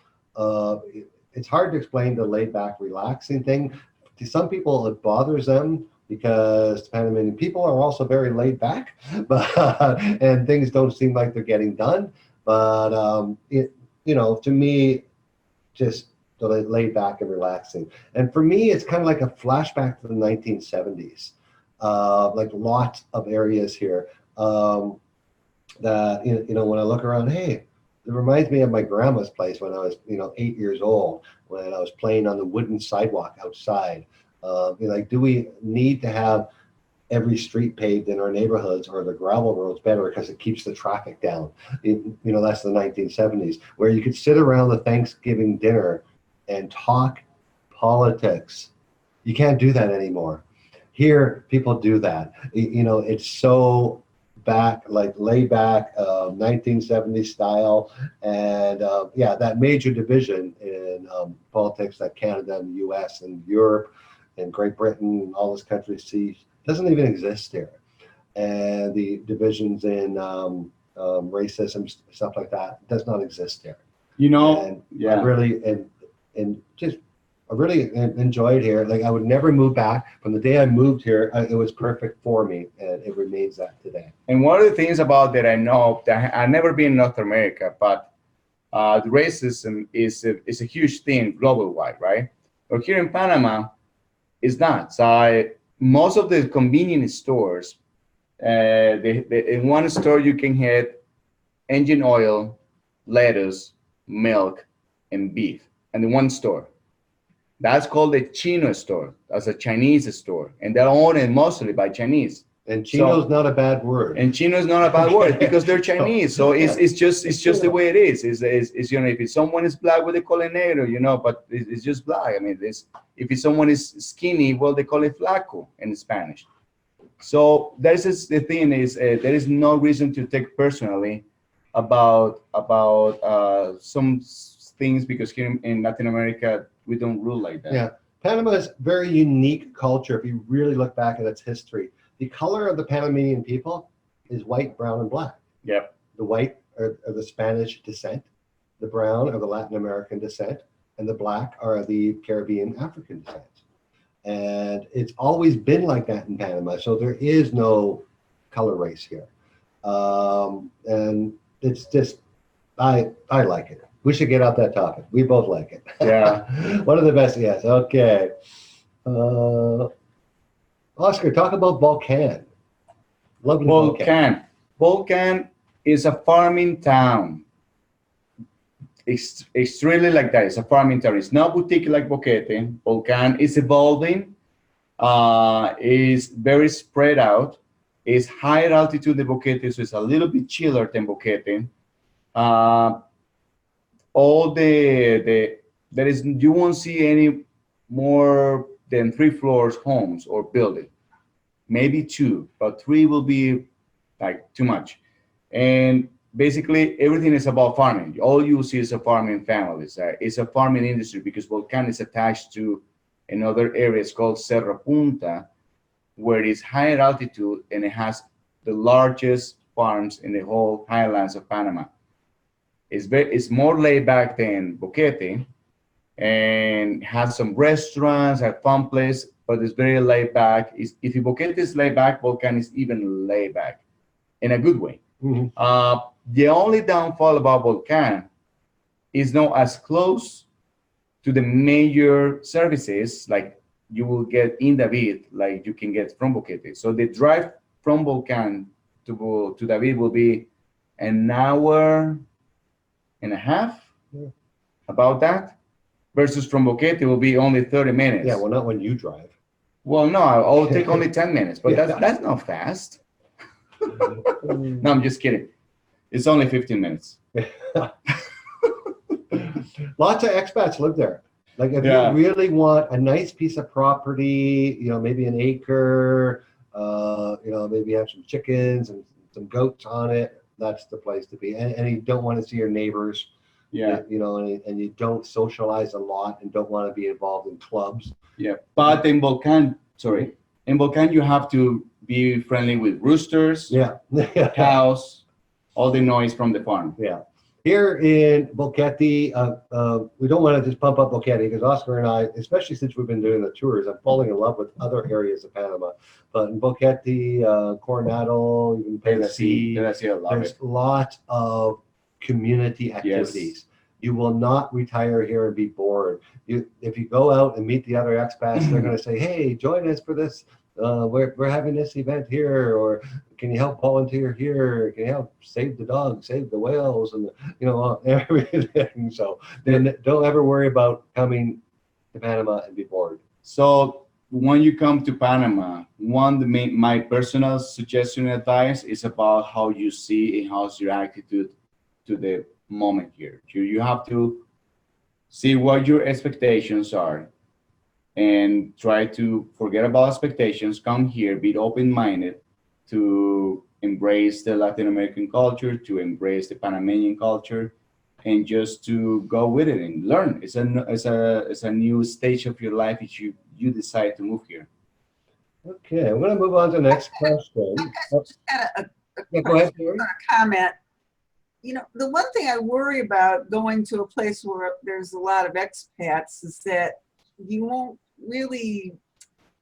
it's hard to explain the laid back, relaxing thing. To some people, it bothers them because Panamanian people are also very laid back, and things don't seem like they're getting done. But to me, just the laid back and relaxing. And for me, it's kind of like a flashback to the 1970s. Like lots of areas here that when I look around, hey. It reminds me of my grandma's place when I was, 8 years old, when I was playing on the wooden sidewalk outside. Like, do we need to have every street paved in our neighborhoods or the gravel roads better because it keeps the traffic down? That's the 1970s, where you could sit around the Thanksgiving dinner and talk politics. You can't do that anymore. Here, people do that. It's so back, like laid back, 1970s style, and that major division in politics that Canada and the U.S. and Europe and Great Britain and all those countries see doesn't even exist here, and the divisions in racism, stuff like that, does not exist here. And yeah, I really I really enjoyed here. Like I would never move back. From the day I moved here, it was perfect for me, and it remains that today. And one of the things about that I know, that I've never been in North America, but the racism is a huge thing global wide, right? But here in Panama, it's not. So most of the convenience stores, in one store you can get engine oil, lettuce, milk, and beef, and in one store. That's called a Chino store. That's a Chinese store, and they're owned mostly by Chinese. And Chino's not a bad word. And Chino is not a bad word because they're Chinese. So it's just the way it is. It's if someone is black, well, they call it negro, but it's just black. I mean, if someone is skinny, well, they call it flaco in Spanish. So the thing is, there is no reason to take personally about some things, because here in Latin America we don't rule like that. Yeah, Panama is very unique culture. If you really look back at its history, the color of the Panamanian people is white, brown, and black. Yep. The white are the Spanish descent, the brown are the Latin American descent, and the black are the Caribbean African descent. And it's always been like that in Panama. So there is no color race here. And it's just, I like it. We should get off that topic. We both like it. Yeah. One of the best, yes. Okay. Oscar, talk about Volcan. Lovely Volcan. Volcan is a farming town. It's really like that. It's a farming town. It's not boutique like Boquete. Volcan is evolving. Is very spread out. It's higher altitude than Boquete, so it's a little bit chiller than Boquete. You won't see any more than 3 floors homes or building. Maybe 2, but 3 will be like too much. And basically everything is about farming. All you see is a farming families. It's a farming industry because Volcan is attached to another area. It's called Cerro Punta, where it is higher altitude and it has the largest farms in the whole highlands of Panama. It's more laid back than Boquete, and has some restaurants, a fun place, but it's very laid back. If Boquete is laid back, Volcan is even laid back in a good way. Mm-hmm. The only downfall about Volcan is not as close to the major services like you will get in David, like you can get from Boquete. So the drive from Volcan to David will be an hour and a half, about that, versus from Boquete will be only 30 minutes. Yeah, well, not when you drive. Well, no, I'll take only 10 minutes, but that's not fast. No, I'm just kidding. It's only 15 minutes. Lots of expats live there. Like if you really want a nice piece of property, maybe an acre, maybe have some chickens and some goats on it, that's the place to be. And you don't want to see your neighbors, and you don't socialize a lot and don't want to be involved in clubs. Yeah, but in Volcan, you have to be friendly with roosters, cows, all the noise from the farm. Yeah. Here in Boquete, we don't want to just pump up Boquete because Oscar and I, especially since we've been doing the tours, I'm falling in love with other areas of Panama. But in Boquete, Coronado, even Tennessee, there's lots of community activities. Yes. You will not retire here and be bored. If you go out and meet the other expats, they're going to say, "Hey, join us for this. We're having this event here, or can you help volunteer here? Can you help save the dogs, save the whales, and everything." So then don't ever worry about coming to Panama and be bored. So when you come to Panama, my personal suggestion and advice is about how you see and how's your attitude to the moment here. You have to see what your expectations are and try to forget about expectations, come here, be open-minded to embrace the Latin American culture, to embrace the Panamanian culture, and just to go with it and learn. It's a new stage of your life if you decide to move here. Okay, I'm going to move on to the next question. Just had a go ahead, comment. The one thing I worry about going to a place where there's a lot of expats is that you won't really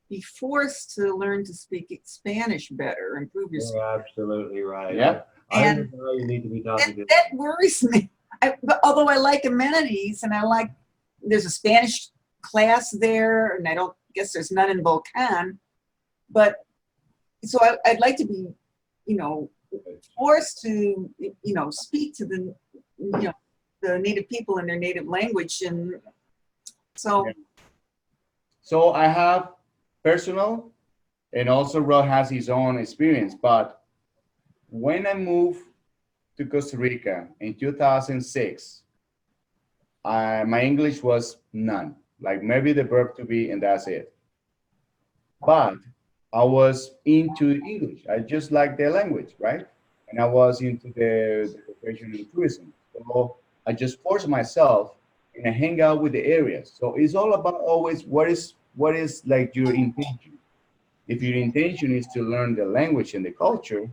be forced to learn to speak Spanish better, improve your Spanish. You're absolutely right. Yeah. And you need to be talking to that worries me. Although I like amenities and there's a Spanish class there, and I don't guess there's none in Volcan, but so I'd like to be, forced to, speak to the native people in their native language, and so. So I have personal, and also Rod has his own experience. But when I moved to Costa Rica in 2006, my English was none. Like maybe the verb to be, and that's it. But I was into English. I just like the language, right? And I was into the profession in tourism. So I just forced myself and I hang out with the areas. So it's all about always what is like your intention. If your intention is to learn the language and the culture,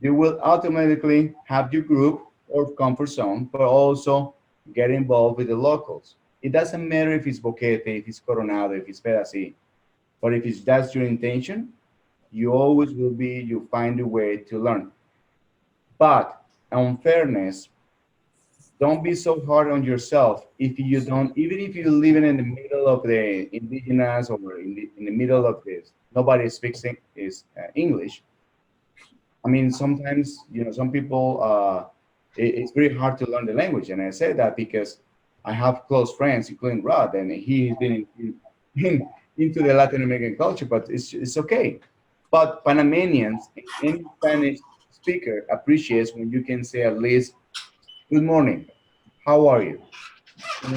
you will automatically have your group or comfort zone, but also get involved with the locals. It doesn't matter if it's Boquete, if it's Coronado, if it's Pedasi, but if it's that's your intention, you always will be, you find a way to learn. But on fairness, don't be so hard on yourself if you don't, even if you're living in the middle of the indigenous or in the middle of this, nobody speaks is English. I mean, sometimes, some people, it's very hard to learn the language. And I say that because I have close friends, including Rod, and he's been into the Latin American culture, but it's okay. But Panamanians, any Spanish speaker appreciates when you can say at least, good morning, how are you?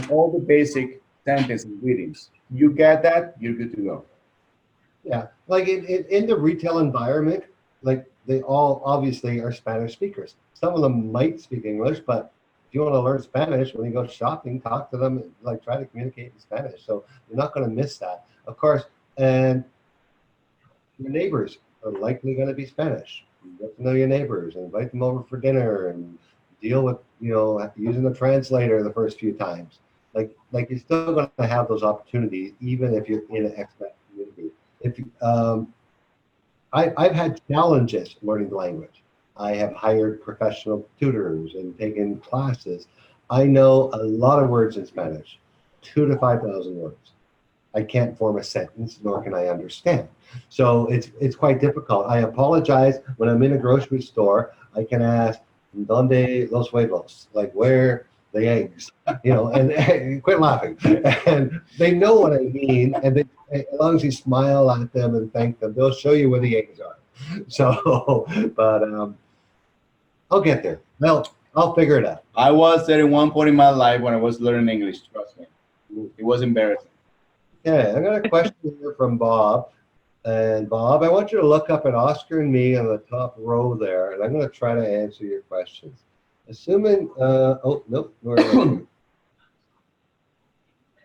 All the basic sentence and greetings. You get that, you're good to go. Yeah, like in the retail environment, like they all obviously are Spanish speakers. Some of them might speak English, but if you want to learn Spanish, when you go shopping, talk to them, like try to communicate in Spanish. So you're not going to miss that, of course. And your neighbors are likely going to be Spanish. You get to know your neighbors, and invite them over for dinner, and deal with using a translator the first few times. Like you're still going to have those opportunities, even if you're in an expat community. If I've had challenges learning the language. I have hired professional tutors and taken classes. I know a lot of words in Spanish, 2 to 5,000 words. I can't form a sentence, nor can I understand. So it's quite difficult. I apologize when I'm in a grocery store. I can ask, "Donde los huevos?" Like, where the eggs? And quit laughing. And they know what I mean, and as long as you smile at them and thank them, they'll show you where the eggs are. So, but I'll get there. Well, I'll figure it out. I was there at one point in my life when I was learning English, trust me. It was embarrassing. Okay, I got a question here from Bob. And Bob, I want you to look up at Oscar and me on the top row there, and I'm going to try to answer your questions. Assuming, oh, nope.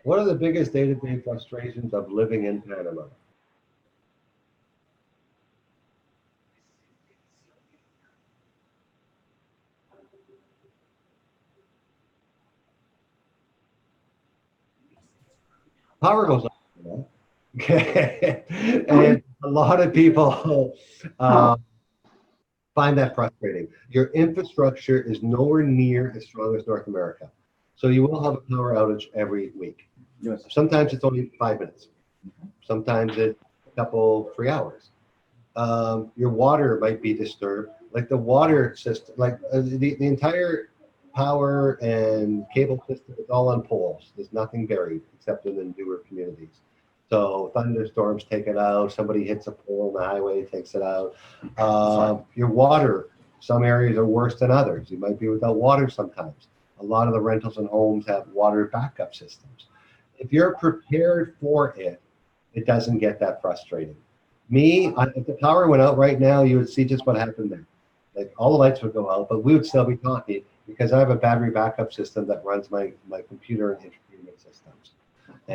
What are the biggest day-to-day frustrations of living in Panama? Power goes on. Okay. And a lot of people find that frustrating. Your infrastructure is nowhere near as strong as North America. So you will have a power outage every week. Yes. Sometimes it's only 5 minutes. Sometimes it's a couple, 3 hours. Your water might be disturbed. Like the water system, like the entire power and cable system is all on poles. There's nothing buried except in the newer communities. So thunderstorms take it out. Somebody hits a pole on the highway, takes it out. Your water, some areas are worse than others. You might be without water sometimes. A lot of the rentals and homes have water backup systems. If you're prepared for it, it doesn't get that frustrating. If the power went out right now, you would see just what happened there. Like all the lights would go out, but we would still be talking because I have a battery backup system that runs my computer and entertainment systems.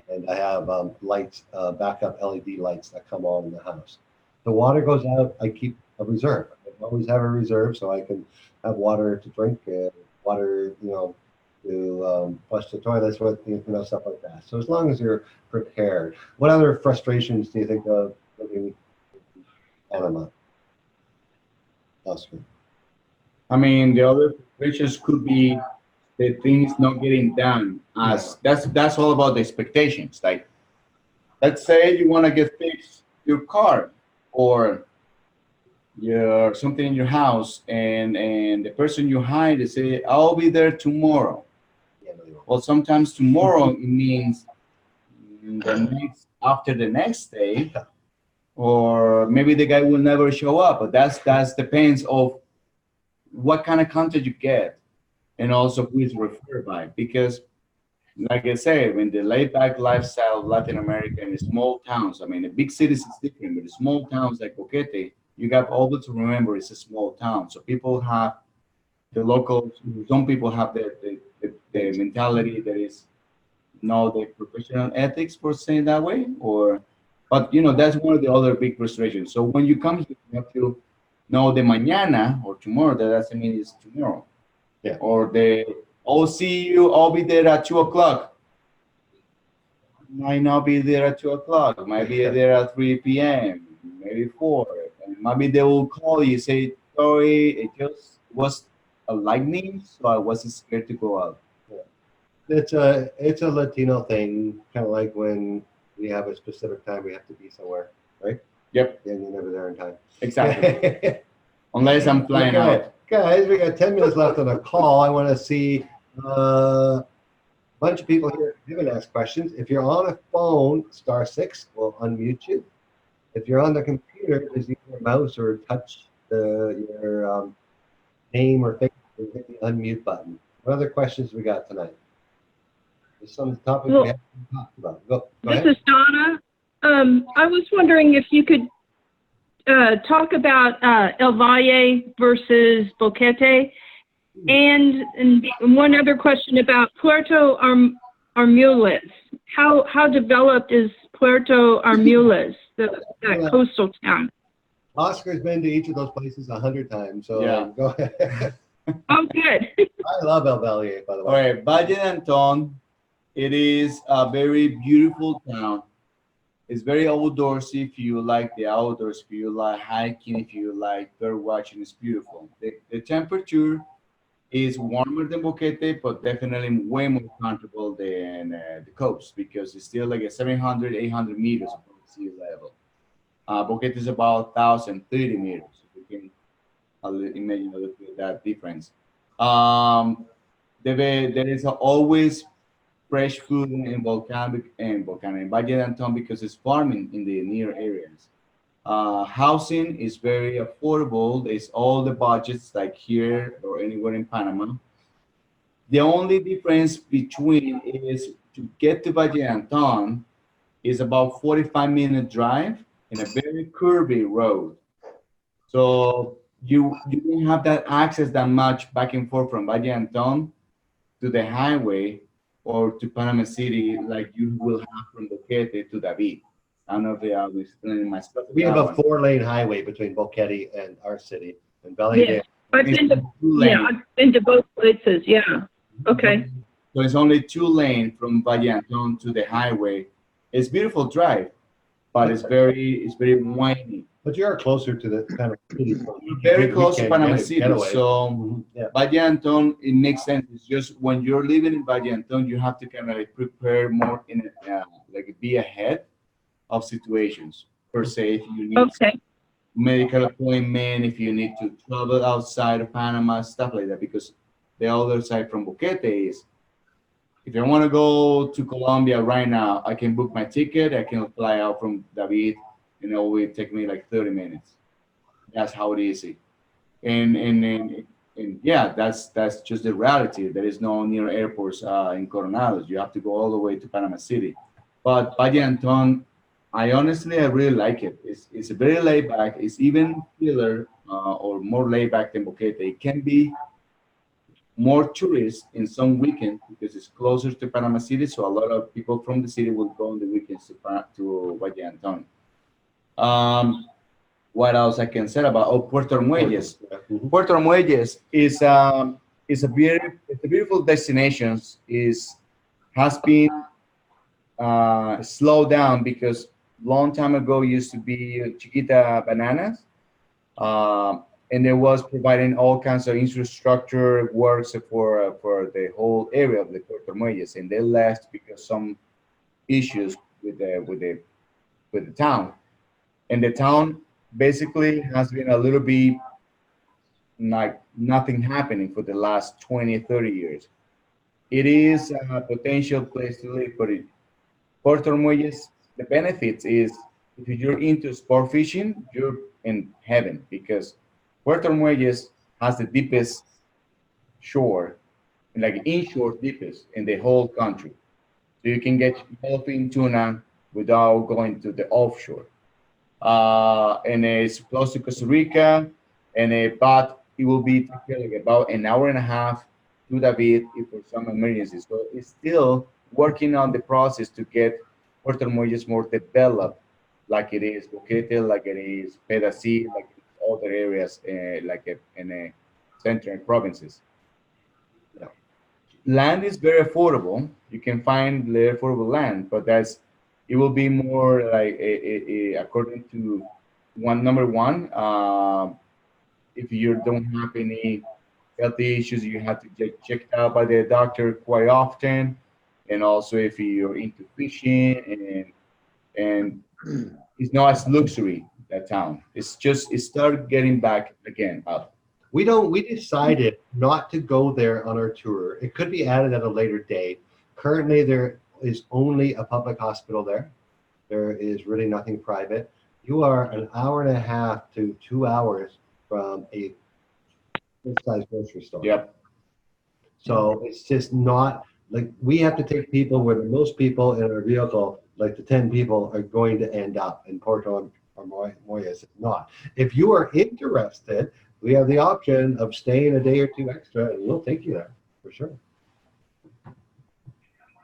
And I have lights, backup LED lights that come on in the house. The water goes out, I keep a reserve. I always have a reserve so I can have water to drink, water, to flush the toilets with, stuff like that. So as long as you're prepared. What other frustrations do you think of living in Panama, Oscar? I mean, the other frustrations could be the things not getting done. As that's all about the expectations. Like, let's say you want to get fixed your car or your something in your house, and the person you hire, they say, "I'll be there tomorrow." Well, sometimes tomorrow it means after the next day, or maybe the guy will never show up. But that's depends of what kind of content you get, and also who is referred by. Because like I said, when the laid back lifestyle of Latin America in the small towns, I mean, the big cities is different, but the small towns like Boquete, you got always to remember it's a small town. So people have the locals, some people have the mentality that is no the professional ethics for saying that way, or, but that's one of the other big frustrations. So when you come here, you have to know the mañana or tomorrow. That doesn't mean it's tomorrow. Yeah. Or the I'll see you. I'll be there at 2 o'clock. Might not be there at 2 o'clock. Might be there at 3 p.m. Maybe 4. And maybe they will call you say, sorry, it just was a lightning, so I wasn't scared to go out. It's a Latino thing, kind of like when we have a specific time we have to be somewhere, right? Yep, And you're never there in time. exactly. Unless I'm flying Okay, out. guys, we got 10 minutes left on the call. I want to see a bunch of people here who haven't asked questions. If you're on a phone, *6 will unmute you. If you're on the computer, just use your mouse or touch your name or face and hit the unmute button. What other questions we got tonight? There's some topics Well, we haven't talked about. Go This ahead. is Donna. I was wondering if you could talk about El Valle versus Boquete, and one other question about Puerto Armules. How developed is Puerto Armules, that coastal town? Oscar's been to each of those places 100 times, so Yeah. go ahead. Oh, good. I love El Valle, by the All way. right, Valle de Anton. It is a very beautiful town. It's very outdoorsy if you like the outdoors, if you like hiking, if you like bird watching, it's beautiful. The temperature is warmer than Boquete, but definitely way more comfortable than the coast because it's still like a 700, 800 meters above sea level. Boquete is about 1,030 meters. So you can imagine a little bit that difference. Um, there is always fresh food in Volcán and Valle de Anton because it's farming in the near areas. Housing is very affordable. It's all the budgets like here or anywhere in Panama. The only difference between is to get to Valle de Anton is about 45-minute drive in a very curvy road. So you don't have that access that much back and forth from Valle de Anton to the highway or to Panama City like you will have from Boquete to David. I don't know if I was explaining myself. We have that a one. 4-lane highway between Boquete and our city, and Valle Yeah. de I've been to, I've been to both places, yeah. Okay. So it's only 2 lane from Valle Anton to the highway. It's beautiful drive, but it's very windy. But you're closer to the kind of city. So Very we close to can Panama get City. away. So Yeah. Valle Anton, it makes sense. It's just when you're living in Valle Anton, you have to kind of like prepare more in like be ahead of situations per se. If you need Okay. medical appointment, if you need to travel outside of Panama, stuff like that. Because the other side from Boquete is, if I want to go to Colombia right now, I can book my ticket. I can fly out from David, and it will take me like 30 minutes. That's how easy. And yeah, that's just the reality. There is no near airports in Coronados. You have to go all the way to Panama City. But Valle Anton, I really like it. It's very laid back. It's even chiller or more laid back than Boquete. It can be more tourists in some weekends because it's closer to Panama City. So a lot of people from the city will go on the weekends to Valle Anton. Um, what else I can say about Puerto Muelles? Puerto Muelles is a beautiful destination. Is has been slowed down because long time ago used to be Chiquita Bananas, and there was providing all kinds of infrastructure works for the whole area of the Puerto Muelles, and they left because some issues with the town, and the town basically has been a little bit like nothing happening for the last 20, 30 years. It is a potential place to live, but Puerto Muelles, the benefits is if you're into sport fishing, you're in heaven because Puerto Muelles has the deepest shore, like inshore deepest in the whole country. So you can get yellowfin tuna without going to the offshore. And it's close to Costa Rica, but it will be like about an hour and a half to David if for some emergencies. So it's still working on the process to get Puerto Moyes more developed, like it is located, like it is Pedací, like other areas, in central provinces. Land is very affordable. You can find very affordable land, but it will be more like according to number one. If you don't have any healthy issues, you have to get checked out by the doctor quite often, and also if you're into fishing and it's not as luxury that town. It started getting back again up. We decided not to go there on our tour. It could be added at a later date. Currently, there is only a public hospital there. There is really nothing private. You are an hour and a half to 2 hours from a full-size grocery store. Yep. So it's just not like we have to take people where the most people in our vehicle, like the 10 people, are going to end up in Porto or Moyes. It's not. If you are interested, we have the option of staying a day or two extra, and we'll take you there for sure.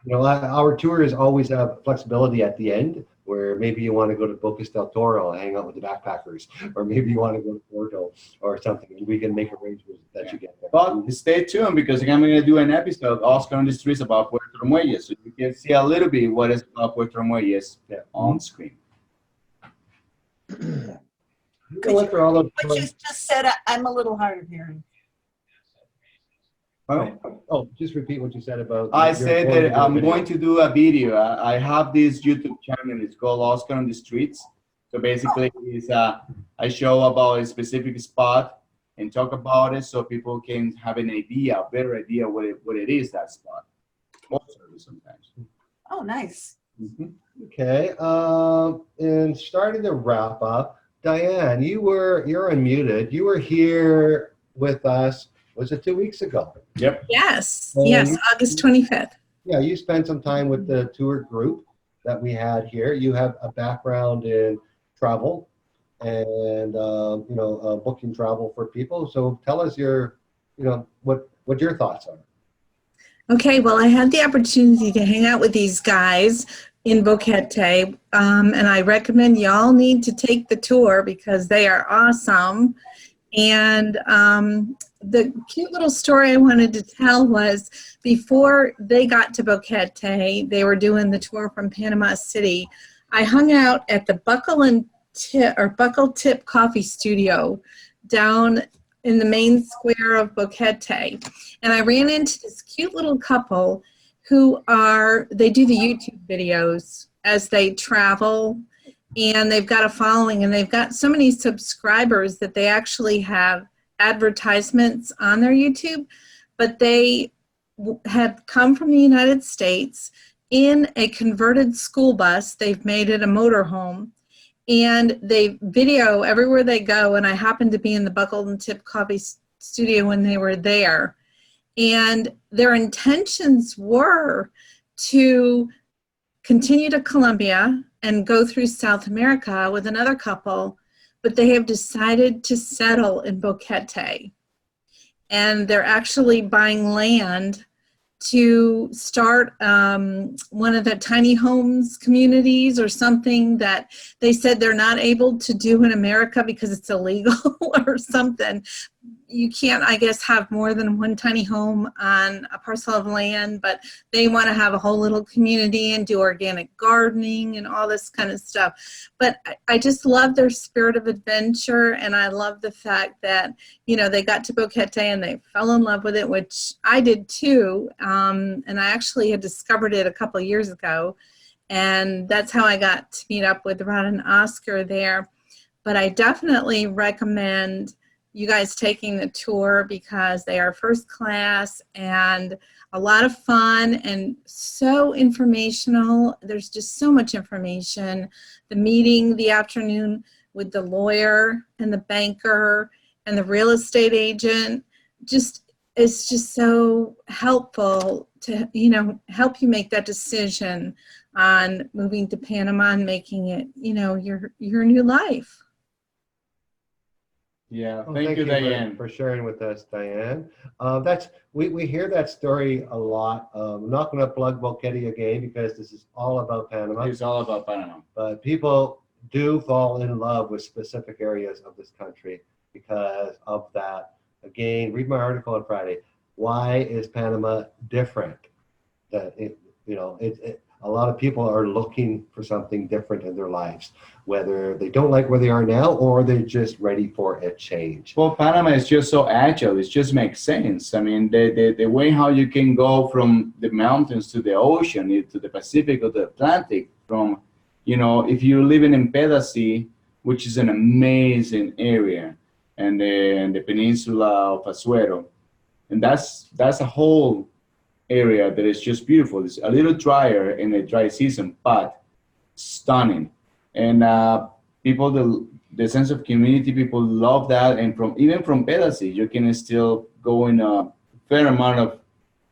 You know, our tours always have flexibility at the end, where maybe you want to go to Bocas del Toro and hang out with the backpackers, or maybe you want to go to Porto or something, and we can make arrangements that you get there. But stay tuned because I'm going to do an episode, Oscar on the Streets, about Puerto Moyes, so you can see a little bit what is about Puerto Moyes on screen. What you just said, I'm a little hard of hearing. Oh, just repeat what you said about. I said that I'm going to do a video. I have this YouTube channel. It's called Oscar on the Streets. So basically, I show about a specific spot and talk about it so people can have an idea, a better idea what it is, that spot. Also, sometimes. Oh, nice. Mm-hmm. Okay, and starting to wrap up, Diane, you're unmuted. You were here with us, was it 2 weeks ago? Yep. Yes, yes, August 25th. Yeah, you spent some time with the tour group that we had here. You have a background in travel and booking travel for people. So tell us what your thoughts are. Okay, well, I had the opportunity to hang out with these guys in Boquete, and I recommend y'all need to take the tour because they are awesome. And the cute little story I wanted to tell was before they got to Boquete, they were doing the tour from Panama City. I hung out at the Buckle Tip Coffee Studio down in the main square of Boquete. And I ran into this cute little couple who they do the YouTube videos as they travel, and they've got a following, and they've got so many subscribers that they actually have advertisements on their YouTube, but they have come from the United States in a converted school bus. They've made it a motorhome, and they video everywhere they go, and I happened to be in the Buckle and Tip Coffee Studio when they were there. And their intentions were to continue to Colombia and go through South America with another couple, but they have decided to settle in Boquete. And they're actually buying land to start one of the tiny homes communities or something that they said they're not able to do in America because it's illegal or something. You can't, I guess, have more than one tiny home on a parcel of land, but they want to have a whole little community and do organic gardening and all this kind of stuff. But I just love their spirit of adventure, and I love the fact that, they got to Boquete and they fell in love with it, which I did too. And I actually had discovered it a couple of years ago, and that's how I got to meet up with Rod and Oscar there. But I definitely recommend you guys taking the tour because they are first class and a lot of fun and so informational. There's just so much information. The meeting the afternoon with the lawyer and the banker and the real estate agent it's just so helpful help you make that decision on moving to Panama and making it, your new life. Yeah, Well, thank you, Diane. for sharing with us, Diane. We hear that story a lot. I'm not going to plug Boquete again because this is all about Panama. It's all about Panama. But people do fall in love with specific areas of this country because of that. Again, read my article on Friday. Why is Panama different? A lot of people are looking for something different in their lives, whether they don't like where they are now or they're just ready for a change. Well, Panama is just so agile. It just makes sense. I mean, the way how you can go from the mountains to the ocean, to the Pacific or the Atlantic, from, if you're living in Pedasi, which is an amazing area, and the peninsula of Azuero, and that's a whole area that is just beautiful. It's a little drier in the dry season, but stunning. And people, the sense of community, people love that. And even from Pedasi, you can still go in a fair amount of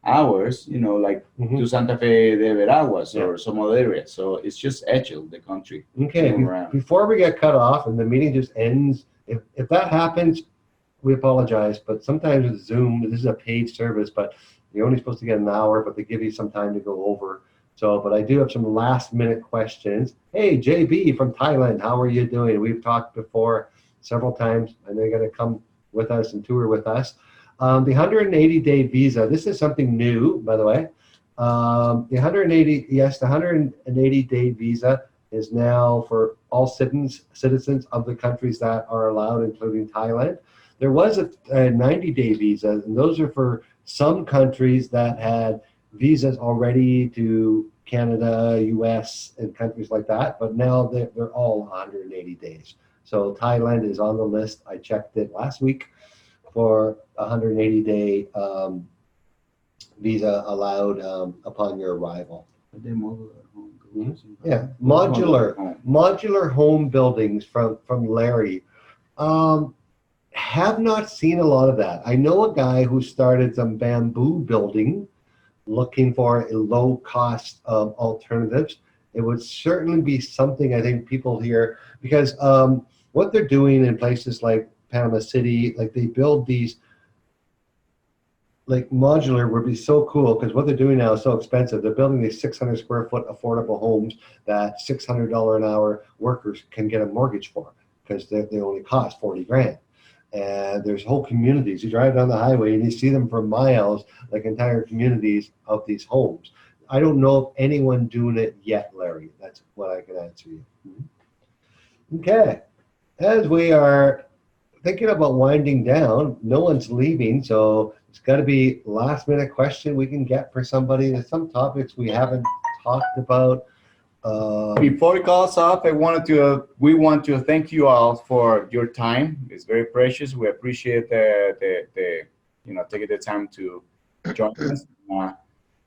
hours, to Santa Fe de Veraguas or some other area. So it's just agile, the country. Okay, before we get cut off and the meeting just ends, if that happens, we apologize, but sometimes with Zoom, this is a paid service, but you're only supposed to get an hour, but they give you some time to go over. So, but I do have some last minute questions. Hey, JB from Thailand, how are you doing? We've talked before several times. I know you're going to come with us and tour with us. The 180-day visa, this is something new, by the way. The 180-day visa is now for all citizens of the countries that are allowed, including Thailand. There was a 90-day visa, and those are for some countries that had visas already to Canada, US, and countries like that, but now they're all 180 days. So Thailand is on the list. I checked it last week for 180-day visa allowed upon your arrival. Yeah, modular home buildings from Larry. Have not seen a lot of that. I know a guy who started some bamboo building looking for a low cost alternatives. It would certainly be something I think people here, because what they're doing in places like Panama City, like they build these, like modular would be so cool because what they're doing now is so expensive. They're building these 600 square foot affordable homes that $600 an hour workers can get a mortgage for because they only cost 40 grand. And there's whole communities. You drive down the highway and you see them for miles, like entire communities of these homes. I don't know of anyone doing it yet, Larry. That's what I can answer you. Okay. As we are thinking about winding down, no one's leaving, so it's got to be last minute question we can get for somebody. There's some topics we haven't talked about. Before it goes off, we want to thank you all for your time. It's very precious. We appreciate the taking the time to join us.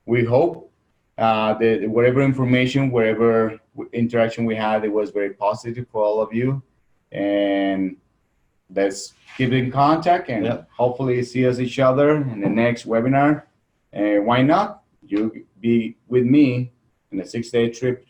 We hope that whatever information, whatever interaction we had, it was very positive for all of you. And let's keep in contact and hopefully see us each other in the next webinar. And why not? You be with me in a 6-day trip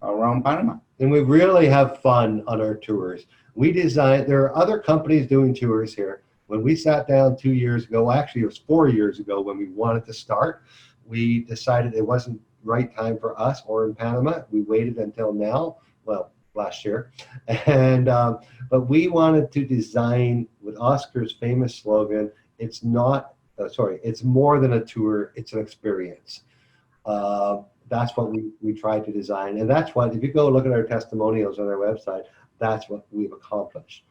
around Panama. And we really have fun on our tours. There are other companies doing tours here. When we sat down 2 years ago, actually it was 4 years ago when we wanted to start, we decided it wasn't the right time for us or in Panama. We waited until now, well, last year. And but we wanted to design with Oscar's famous slogan, it's more than a tour, it's an experience. That's what we tried to design. And that's what, if you go look at our testimonials on our website, that's what we've accomplished.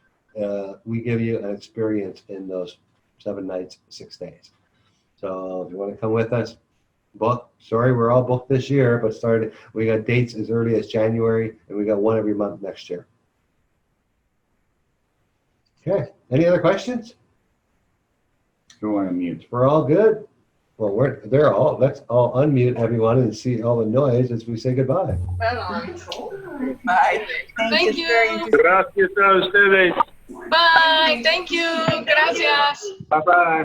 We give you an experience in those 7 nights, 6 days. So if you want to come with us, book. Sorry, we're all booked this year, but we got dates as early as January, and we got one every month next year. Okay, any other questions? You want to mute? We're all good? Well, let's all unmute everyone and see all the noise as we say goodbye. Bye. Thank you. Gracias a ustedes. Bye. Thank you. Gracias. Bye-bye.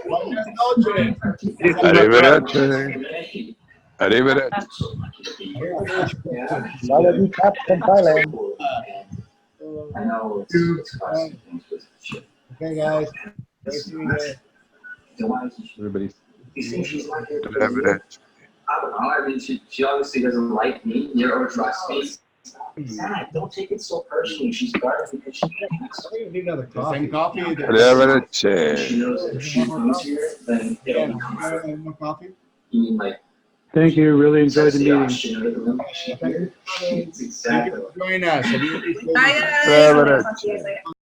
Buenas noches. Arrivederci. Arrivederci. Saladin Cap from Thailand. Okay, guys. Nice seeing you. Everybody's. Arrivederci. I don't know. I mean, she obviously doesn't like me or trust me. Zach, don't take it so personally. She's guarded because she thinks I think we need another The same coffee. coffee. Arrivederci. she knows that if she comes here, then it'll be comfort. More coffee. You mean like Thank you. Really enjoyed the sexy meeting. oxygen under the room? It's Thank exactly you for joining us. Bye, guys. Arrivederci.